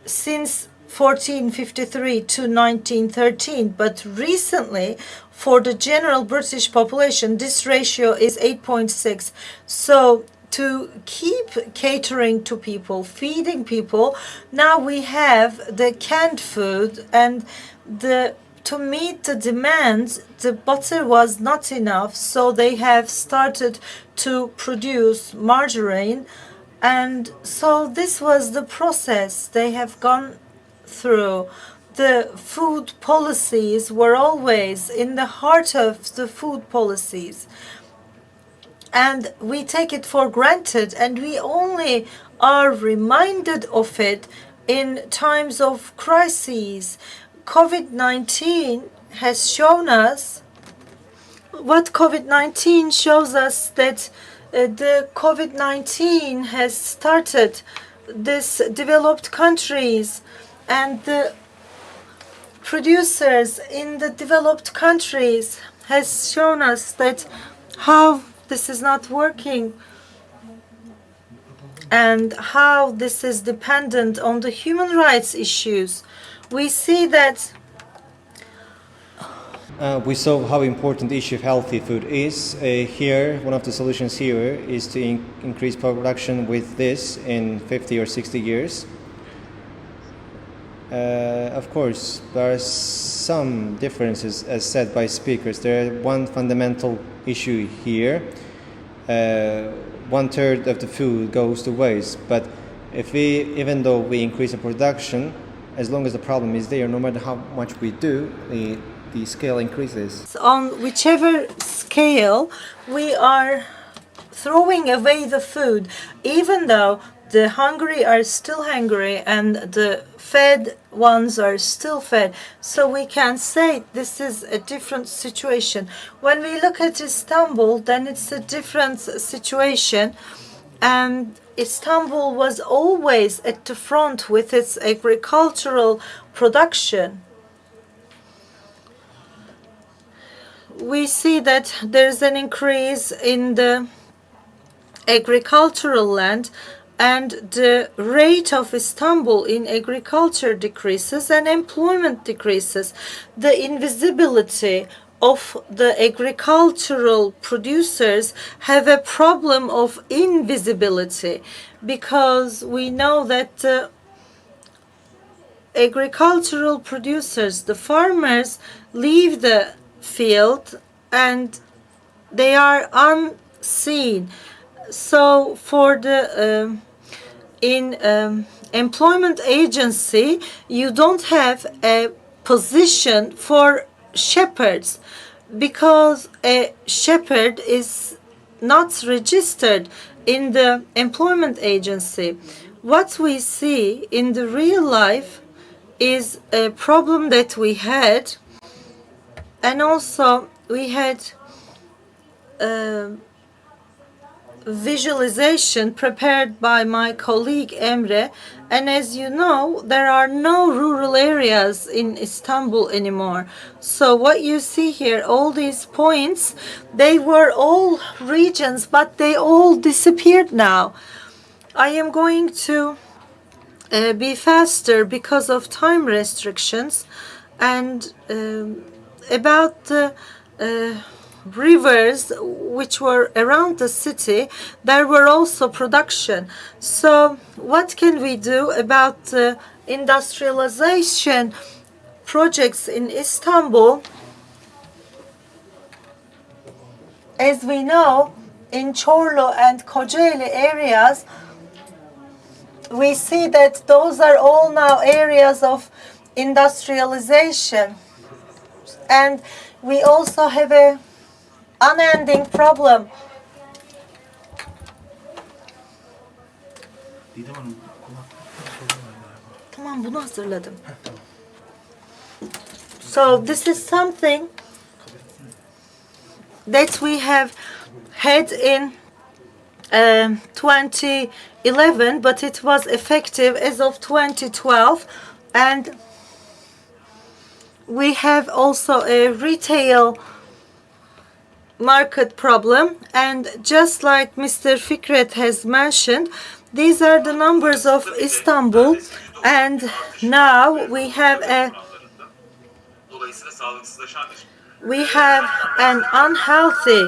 since 1453 to 1913. But recently, for the general British population, this ratio is 8.6. So to keep catering to people, feeding people, now we have the canned food, and to meet the demand, the butter was not enough, so they have started to produce margarine. And so this was the process they have gone through. the food policies were always in the heart of the food policies. And we take it for granted, and we only are reminded of it in times of crises. COVID-19 has shown us what COVID-19 shows us, that the COVID-19 has started this developed countries, and the producers in the developed countries has shown us that how this is not working and how this is dependent on the human rights issues. We see that we saw how important the issue of healthy food is. Here, one of the solutions here is to increase production with this in 50 or 60 years. Of course, there are some differences, as said by speakers. There is one fundamental issue here. 1/3 of the food goes to waste. But if even though we increase the production, as long as the problem is there, no matter how much we do, the scale increases. on whichever scale we are throwing away the food, even though the hungry are still hungry and the fed ones are still fed. So we can say this is a different situation. When we look at Istanbul, then it's a different situation. And Istanbul was always at the front with its agricultural production. We see that there's an increase in the agricultural land, and the rate of Istanbul in agriculture decreases and employment decreases. The invisibility of the agricultural producers have a problem of invisibility, because we know that the agricultural producers, the farmers, leave the field and they are unseen. So for the employment agency, you don't have a position for shepherds, because a shepherd is not registered in the employment agency. What we see in the real life is a problem that we had, and also we had visualization prepared by my colleague Emre, and as you know, there are no rural areas in Istanbul anymore. So what you see here, all these points, they were all regions, but they all disappeared now. I am going to be faster because of time restrictions, and about the rivers which were around the city, there were also production. So what can we do about the industrialization projects in Istanbul? As we know, in Çorlu and Kocaeli areas, we see that those are all now areas of industrialization. And we also have a unending problem. Tamam, bunu hazırladım. So this is something that we have had in 2011, but it was effective as of 2012, and we have also a retail market problem. And just like Mr. Fikret has mentioned, these are the numbers of Istanbul, and now we have an unhealthy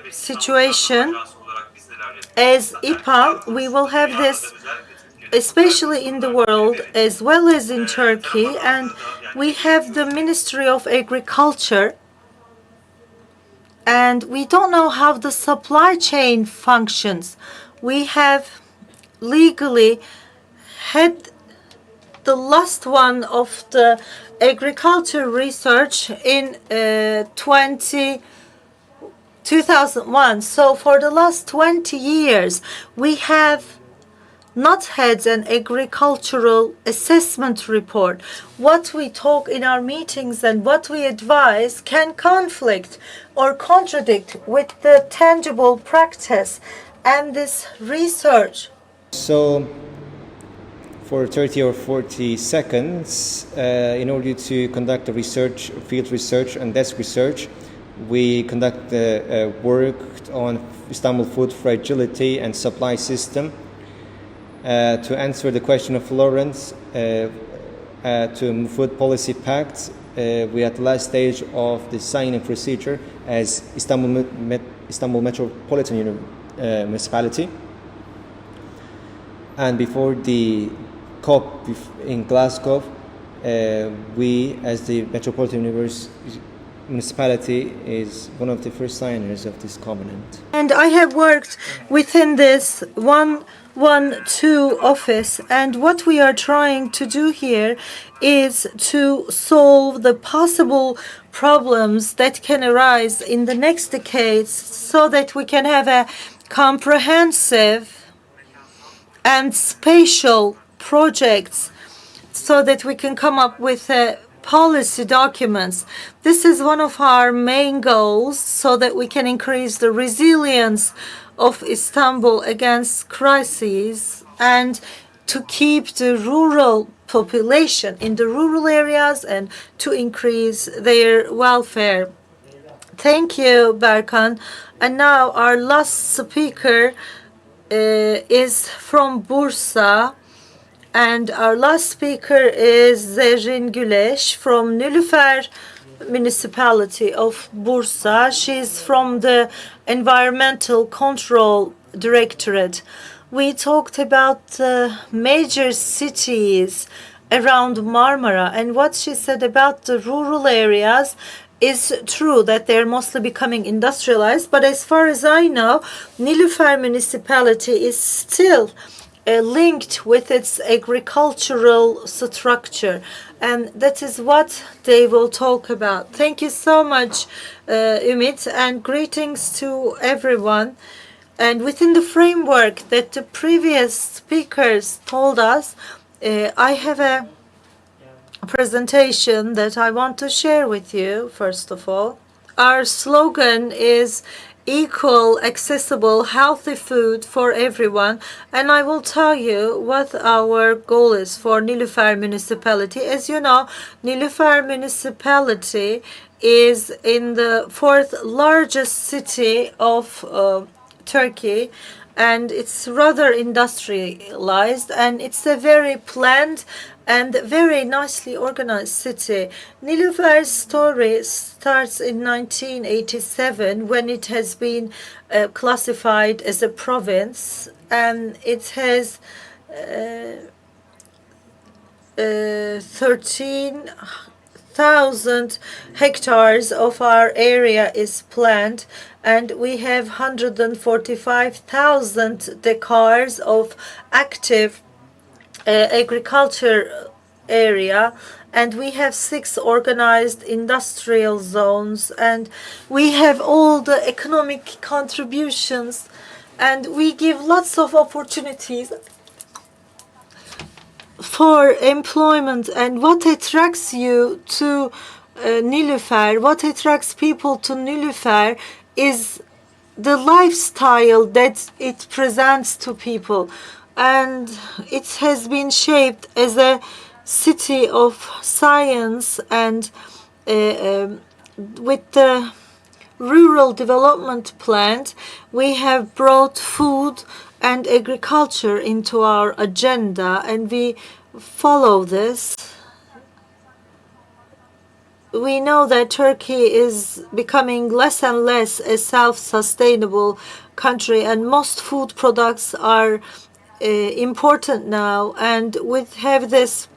situation. As IPA, we will have this especially in the world as well as in Turkey, and we have the Ministry of Agriculture, and we don't know how the supply chain functions. We have legally had the last one of the agriculture research in 2001. So for the last 20 years, we have not had an agricultural assessment report. What we talk in our meetings and what we advise can conflict or contradict with the tangible practice and this research. So for 30 or 40 seconds, in order to conduct the research, field research and desk research, we conduct work on Istanbul food fragility and supply system. To answer the question of Florence, to Food Policy Pact, we are at the last stage of the signing procedure as Istanbul Metropolitan Municipality. And before the COP in Glasgow, we, as the Metropolitan Municipality, is one of the first signers of this covenant. And I have worked within this 112 office, and what we are trying to do here is to solve the possible problems that can arise in the next decades so that we can have a comprehensive and spatial projects so that we can come up with policy documents. This is one of our main goals so that we can increase the resilience of Istanbul against crises and to keep the rural population in the rural areas and to increase their welfare. Thank you, Berkan. And now our last speaker is from Bursa. And our last speaker is Zerrin Güleş from Nilüfer Municipality of Bursa. She's from the Environmental Control Directorate. We talked about major cities around Marmara, and what she said about the rural areas is true, that they're mostly becoming industrialized. But as far as I know, Nilüfer Municipality is still linked with its agricultural structure, and that is what they will talk about. Thank you so much, Ümit, and greetings to everyone. And within the framework that the previous speakers told us, I have a presentation that I want to share with you. First of all, our slogan is equal, accessible, healthy food for everyone. And I will tell you what our goal is for Nilüfer Municipality. As you know, Nilüfer Municipality is in the 4th largest city of Turkey, and it's rather industrialized, and it's a very planned and very nicely organized city. Nilüfer's story starts in 1987 when it has been classified as a province, and it has 13,000 hectares of our area is planned, and we have 145,000 hectares of active agriculture area, and we have 6 organized industrial zones, and we have all the economic contributions, and we give lots of opportunities for employment. And what attracts you to Nilüfer, what attracts people to Nilüfer is the lifestyle that it presents to people. And it has been shaped as a city of science, and with the rural development plan, we have brought food and agriculture into our agenda, and we follow this. We know that Turkey is becoming less and less a self-sustainable country, and most food products are important now, and we have this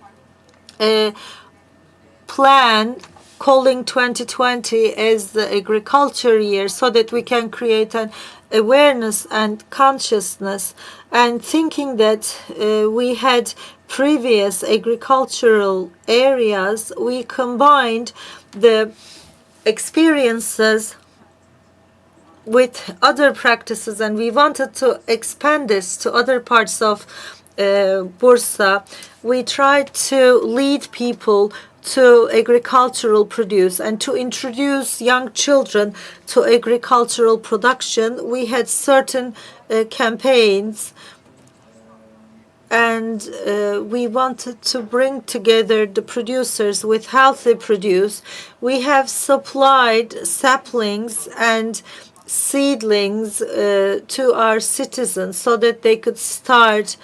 plan calling 2020 as the agriculture year so that we can create an awareness and consciousness, and thinking that we had previous agricultural areas, we combined the experiences with other practices, and we wanted to expand this to other parts of Bursa. We tried to lead people to agricultural produce and to introduce young children to agricultural production. We had certain campaigns, and we wanted to bring together the producers with healthy produce. We have supplied saplings and seedlings to our citizens so that they could start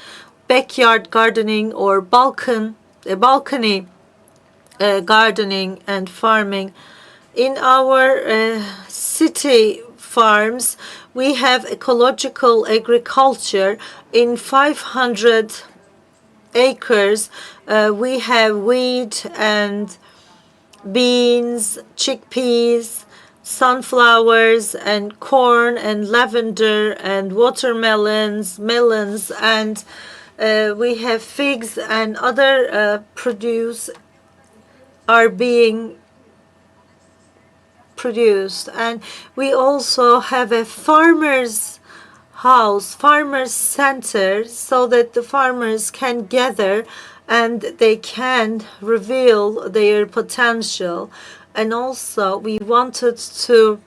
backyard gardening or balcony gardening and farming. In our city farms, we have ecological agriculture. In 500 acres, we have wheat and beans, chickpeas, sunflowers and corn and lavender and watermelons, melons, and we have figs and other produce are being produced. And we also have a farmer's house, farmer's center, so that the farmers can gather and they can reveal their potential. And also we wanted to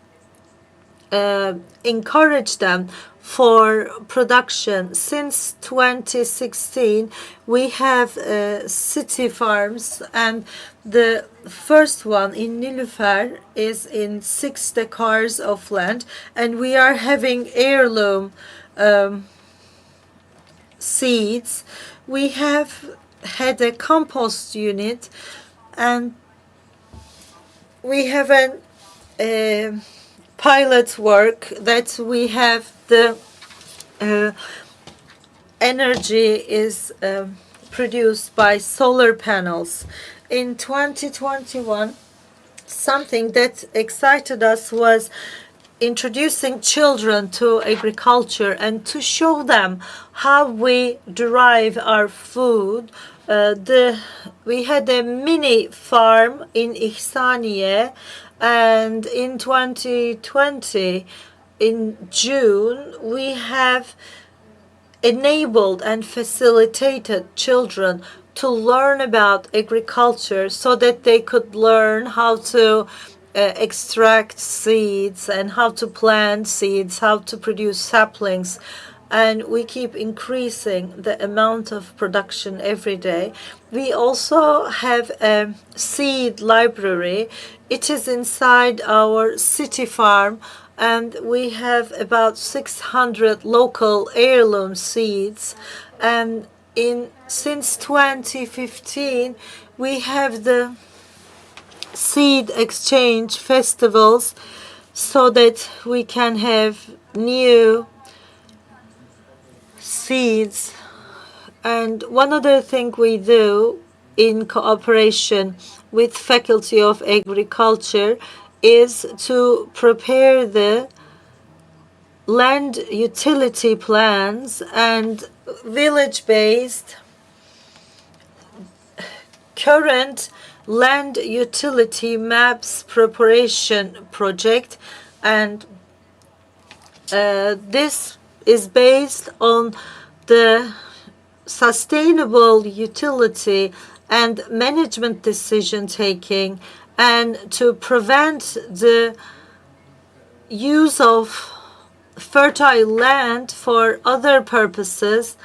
encourage them for production. Since 2016, we have city farms, and the first one in Nilüfer is in 6 acres of land, and we are having heirloom seeds. We have had a compost unit, and we have a pilot work that we have the energy is produced by solar panels. In 2021, something that excited us was introducing children to agriculture and to show them how we derive our food. We had a mini farm in İhsaniye, and in 2020, in June, we have enabled and facilitated children to learn about agriculture so that they could learn how to extract seeds and how to plant seeds, how to produce saplings. And we keep increasing the amount of production every day. We also have a seed library. It is inside our city farm, and we have about 600 local heirloom seeds. And since 2015, we have the seed exchange festivals so that we can have new seeds. And one other thing we do in cooperation with Faculty of Agriculture is to prepare the land utility plans and village-based current land utility maps preparation project. And this is based on the sustainable utility and management decision taking, and to prevent the use of fertile land for other purposes,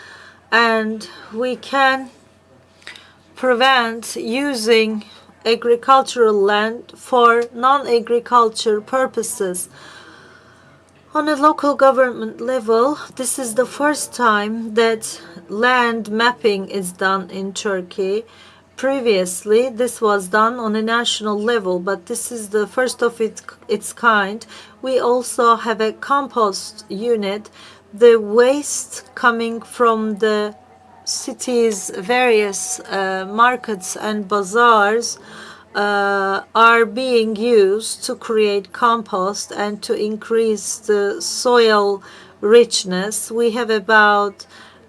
and we can prevent using agricultural land for non-agriculture purposes. On a local government level, this is the first time that land mapping is done in Turkey. Previously, this was done on a national level, but this is the first of its kind. We also have a compost unit. The waste coming from the city's various markets and bazaars are being used to create compost and to increase the soil richness. We have about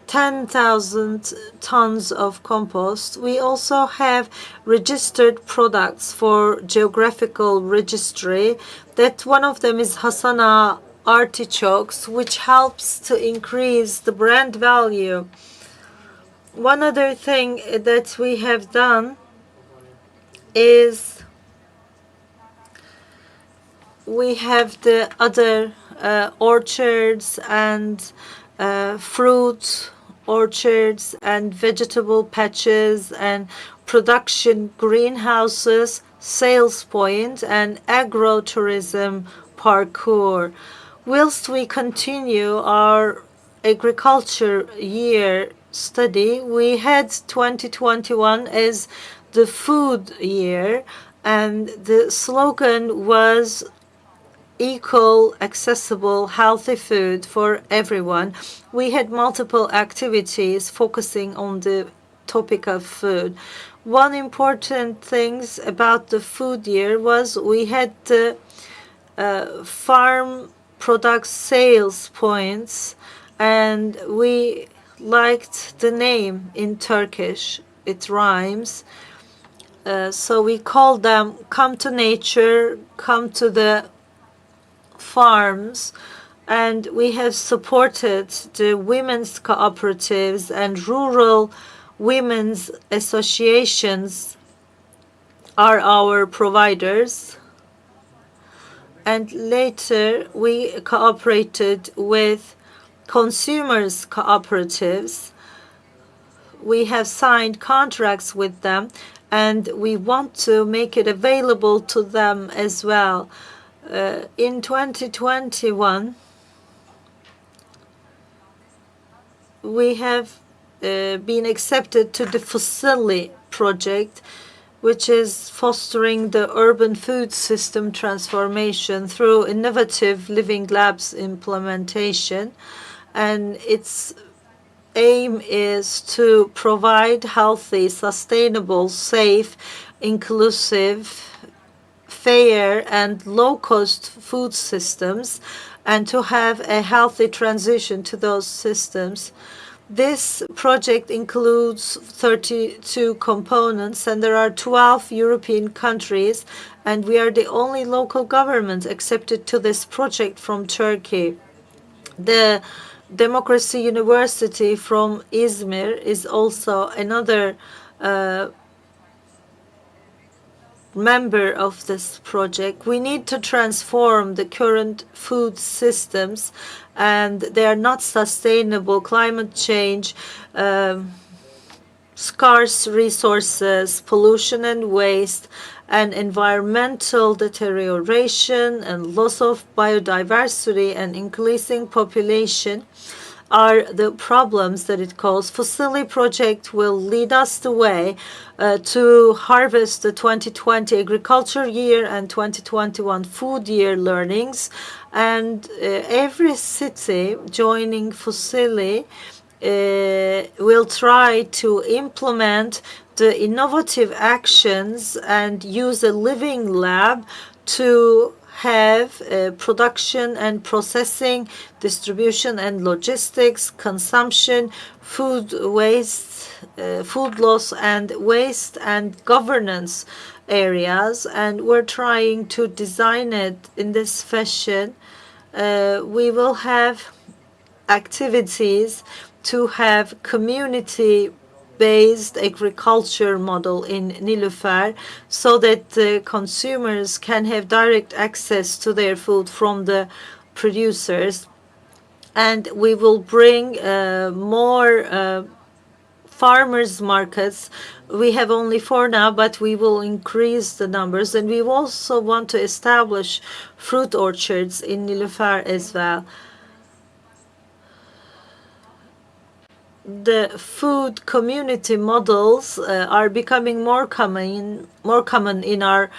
10,000 tons of compost. We also have registered products for geographical registry. That one of them is Hasana artichokes, which helps to increase the brand value. One other thing that we have done is we have the other orchards and fruit orchards and vegetable patches and production greenhouses, sales point, and agro-tourism parkour. Whilst we continue our agriculture year study, we had 2021 as the food year, and the slogan was equal, accessible, healthy food for everyone. We had multiple activities focusing on the topic of food. One important thing about the food year was we had the farm product sales points, and we liked the name in Turkish. It rhymes. So we called them Come to Nature, Come to the Farms, and we have supported the women's cooperatives and rural women's associations are our providers. And later we cooperated with consumers cooperatives. We have signed contracts with them, and we want to make it available to them as well. In 2021, we have been accepted to the Fusilli project, which is fostering the urban food system transformation through innovative living labs implementation. And its aim is to provide healthy, sustainable, safe, inclusive, fair and low-cost food systems, and to have a healthy transition to those systems. This project includes 32 components, and there are 12 European countries, and we are the only local government accepted to this project from Turkey. The Democracy University from Izmir is also another member of this project. We need to transform the current food systems, and they are not sustainable. Climate change, scarce resources, pollution and waste, and environmental deterioration and loss of biodiversity and increasing population are the problems that it calls. Fusilli project will lead us the way to harvest the 2020 agriculture year and 2021 food year learnings. And every city joining Fusilli will try to implement the innovative actions and use a living lab to have production and processing, distribution and logistics, consumption, food waste, food loss and waste, and governance areas. And we're trying to design it in this fashion. We will have activities to have community-based agriculture model in Nilüfer, so that the consumers can have direct access to their food from the producers. And we will bring more farmers markets. We have only 4 now, but we will increase the numbers. And we also want to establish fruit orchards in Nilüfer as well. The food community models are becoming more common in our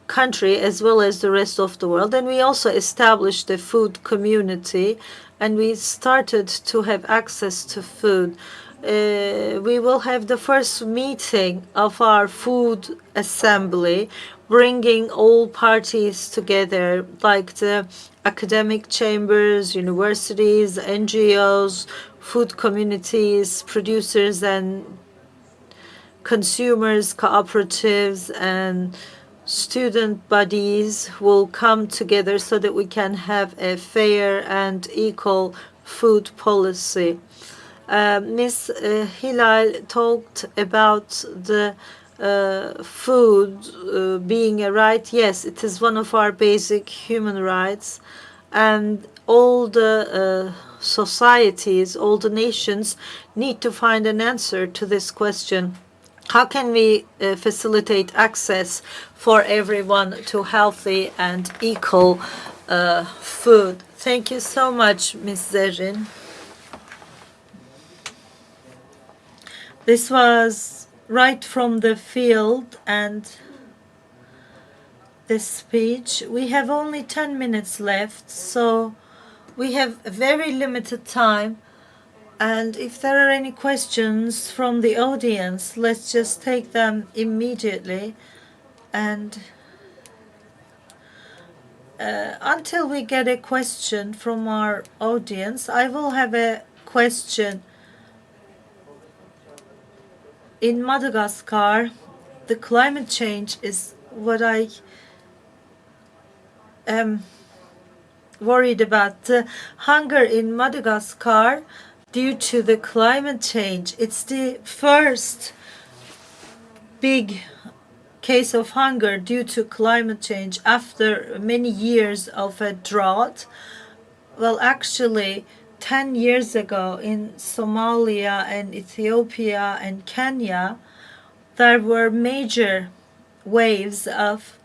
country as well as the rest of the world. And we also established the food community, and we started to have access to food. we will have the first meeting of our food assembly, bringing all parties together, like the academic chambers, universities, NGOs, food communities, producers and consumers, cooperatives, and student bodies will come together so that we can have a fair and equal food policy. Ms. Hilal talked about the food being a right. Yes, it is one of our basic human rights, and all the societies, all the nations need to find an answer to this question. How can we facilitate access for everyone to healthy and equal food? Thank you so much, Ms. Zerrin. This was right from the field, and this speech. We have only 10 minutes left, so we have a very limited time. And if there are any questions from the audience, let's just take them immediately. And until we get a question from our audience, I will have a question. In Madagascar, the climate change is what I am worried about. The hunger in Madagascar due to the climate change. It's the first big case of hunger due to climate change after many years of a drought. Well, actually, 10 years ago in Somalia and Ethiopia and Kenya, there were major waves of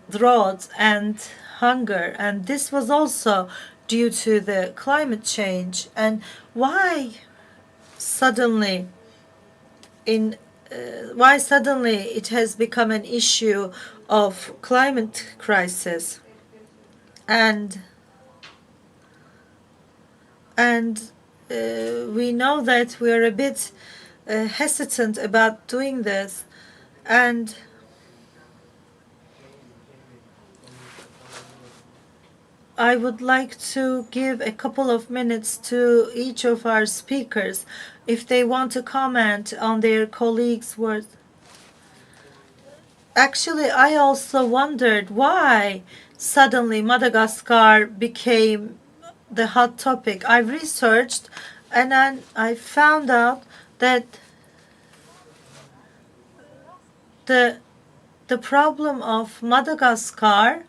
drought and hunger, and this was also due to the climate change. And why suddenly it has become an issue of climate crisis? And we know that we are a bit hesitant about doing this, and I would like to give a couple of minutes to each of our speakers if they want to comment on their colleagues' words. Actually, I also wondered why suddenly Madagascar became the hot topic. I researched and then I found out that the problem of Madagascar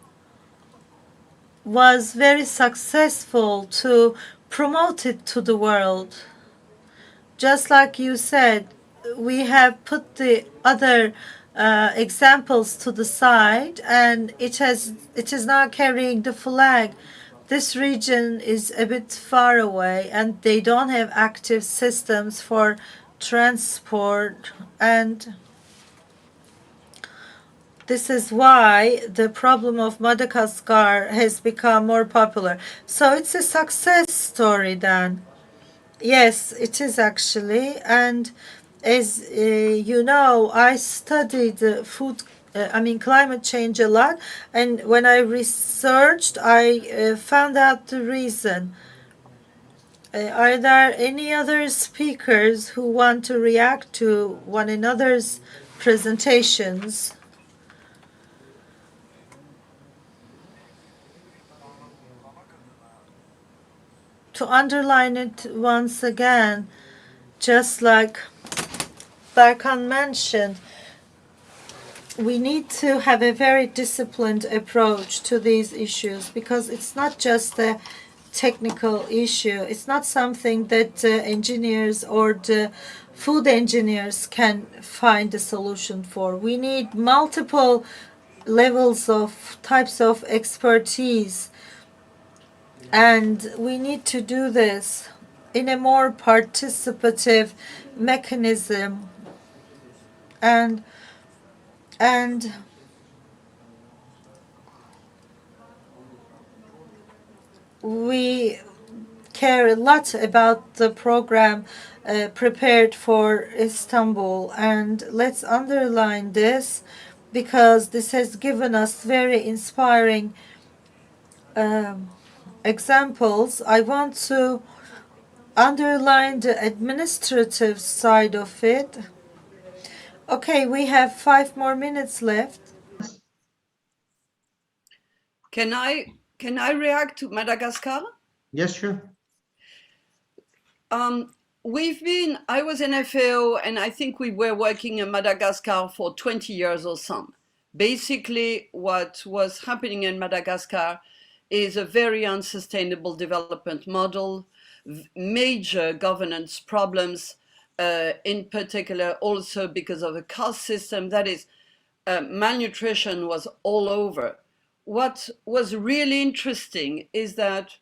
was very successful to promote it to the world. Just like you said, we have put the other examples to the side, and it is now carrying the flag. This region is a bit far away, and they don't have active systems for transport, and this is why the problem of Madagascar has become more popular. So it's a success story then. Yes, it is actually. And as you know, I studied climate change a lot. And when I researched, I found out the reason. Are there any other speakers who want to react to one another's presentations? To underline it once again, just like Berkan mentioned, we need to have a very disciplined approach to these issues, because it's not just a technical issue. It's not something that engineers or the food engineers can find a solution for. We need multiple levels of types of expertise, and we need to do this in a more participative mechanism. And we care a lot about the program prepared for Istanbul, and let's underline this because this has given us very inspiring examples. I want to underline the administrative side of it. Okay, we have 5 more minutes left. Can I react to Madagascar? Yes, sure. I was in FAO, and I think we were working in Madagascar for 20 years or some. Basically, what was happening in Madagascar is a very unsustainable development model, major governance problems, in particular also because of a caste system. That is, malnutrition was all over. What was really interesting is that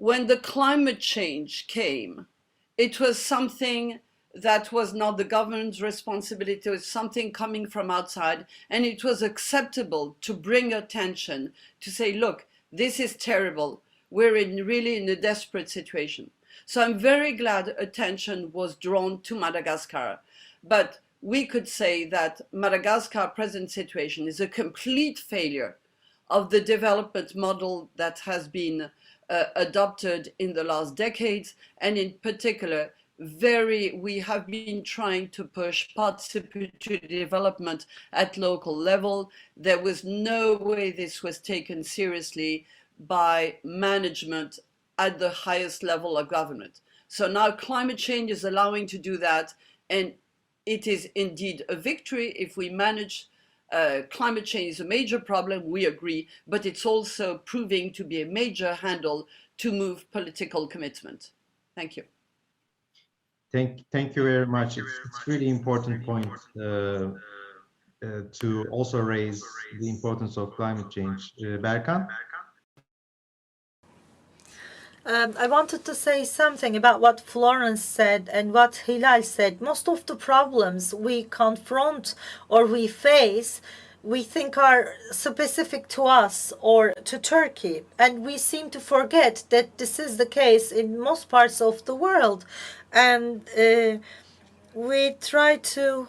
when the climate change came, it was something that was not the government's responsibility. It was something coming from outside, and it was acceptable to bring attention to say, look, this is terrible. We're really in a desperate situation. So I'm very glad attention was drawn to Madagascar. But we could say that Madagascar's present situation is a complete failure of the development model that has been adopted in the last decades, and in particular, we have been trying to push participatory development at local level. There was no way this was taken seriously by management at the highest level of government. So now climate change is allowing to do that, and it is indeed a victory if we manage. Climate change is a major problem, we agree, but it's also proving to be a major handle to move political commitment. Thank you. Thank you very much. It's really important point to also raise the importance of climate change. Berkan? I wanted to say something about what Florence said and what Hilal said. Most of the problems we confront or we face, we think are specific to us or to Turkey. And we seem to forget that this is the case in most parts of the world. And we try to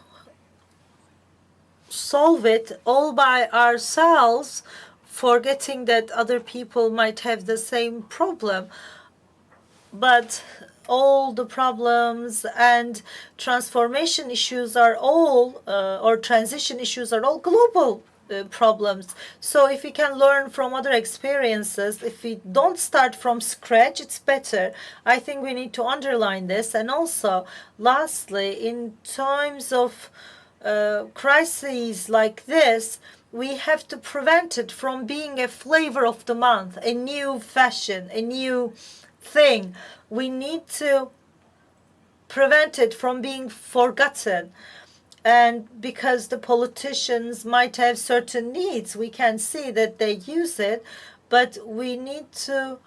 solve it all by ourselves, forgetting that other people might have the same problem. But all the problems and transformation issues are all, or transition issues are all global problems. So if we can learn from other experiences, if we don't start from scratch, it's better. I think we need to underline this. And also, lastly, in times of crises like this, we have to prevent it from being a flavor of the month, a new fashion, a new thing. We need to prevent it from being forgotten. And because the politicians might have certain needs, we can see that they use it, but we need to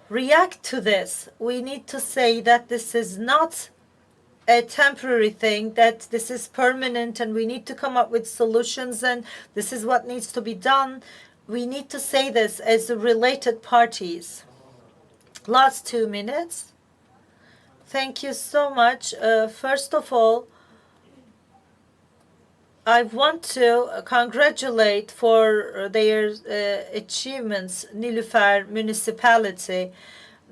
react to this. We need to say that this is not a temporary thing, that this is permanent, and we need to come up with solutions, and this is what needs to be done. We need to say this as related parties. Last 2 minutes. Thank you so much. First of all, I want to congratulate for their achievements, Nilüfer Municipality.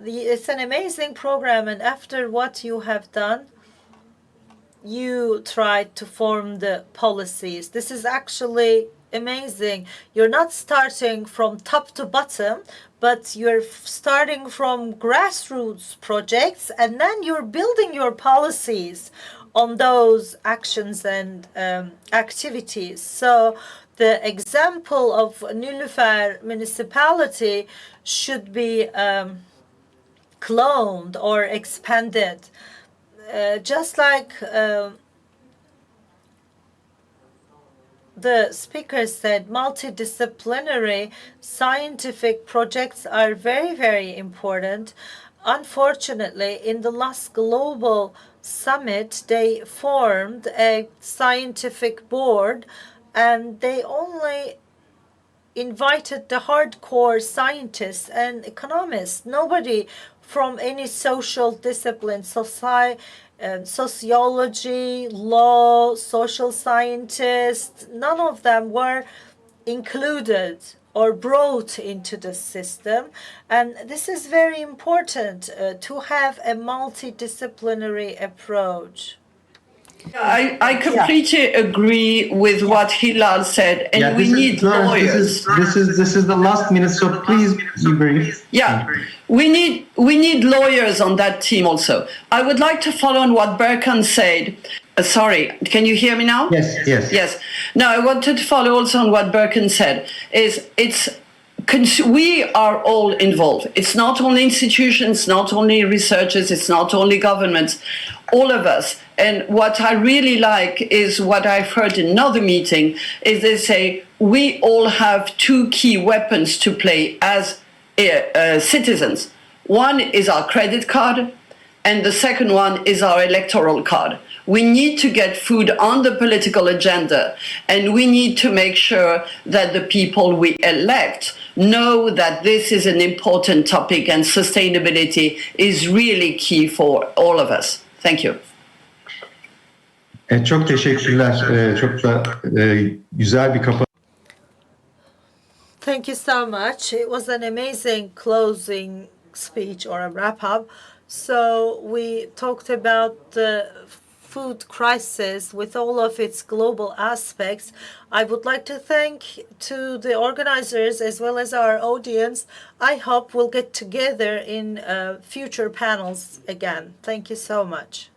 It's an amazing program, and after what you have done, you tried to form the policies. This is actually amazing. You're not starting from top to bottom, but you're starting from grassroots projects, and then you're building your policies on those actions and activities. So the example of Nilüfer Municipality should be cloned or expanded. Just like the speaker said, multidisciplinary scientific projects are very, very important. Unfortunately, in the last global summit, they formed a scientific board, and they only invited the hardcore scientists and economists. Nobody from any social discipline, sociology, law, social scientists, none of them were included or brought into the system. And this is very important to have a multidisciplinary approach. I completely agree with what Hilal said, and we need lawyers. This is the last minute, so please be brief. Yeah, we need lawyers on that team also. I would like to follow on what Berkan said. Sorry, can you hear me now? Yes. No, I wanted to follow also on what Berkan said. We are all involved. It's not only institutions, not only researchers, it's not only governments, all of us. And what I really like is what I've heard in another meeting is they say we all have two key weapons to play as citizens. One is our credit card, and the second one is our electoral card. We need to get food on the political agenda, and we need to make sure that the people we elect know that this is an important topic and sustainability is really key for all of us. Thank you. Çok teşekkürler. Çok da güzel bir kapanış. Thank you so much. It was an amazing closing speech or a wrap-up. So we talked about the food crisis with all of its global aspects. I would like to thank to the organizers as well as our audience. I hope we'll get together in future panels again. Thank you so much.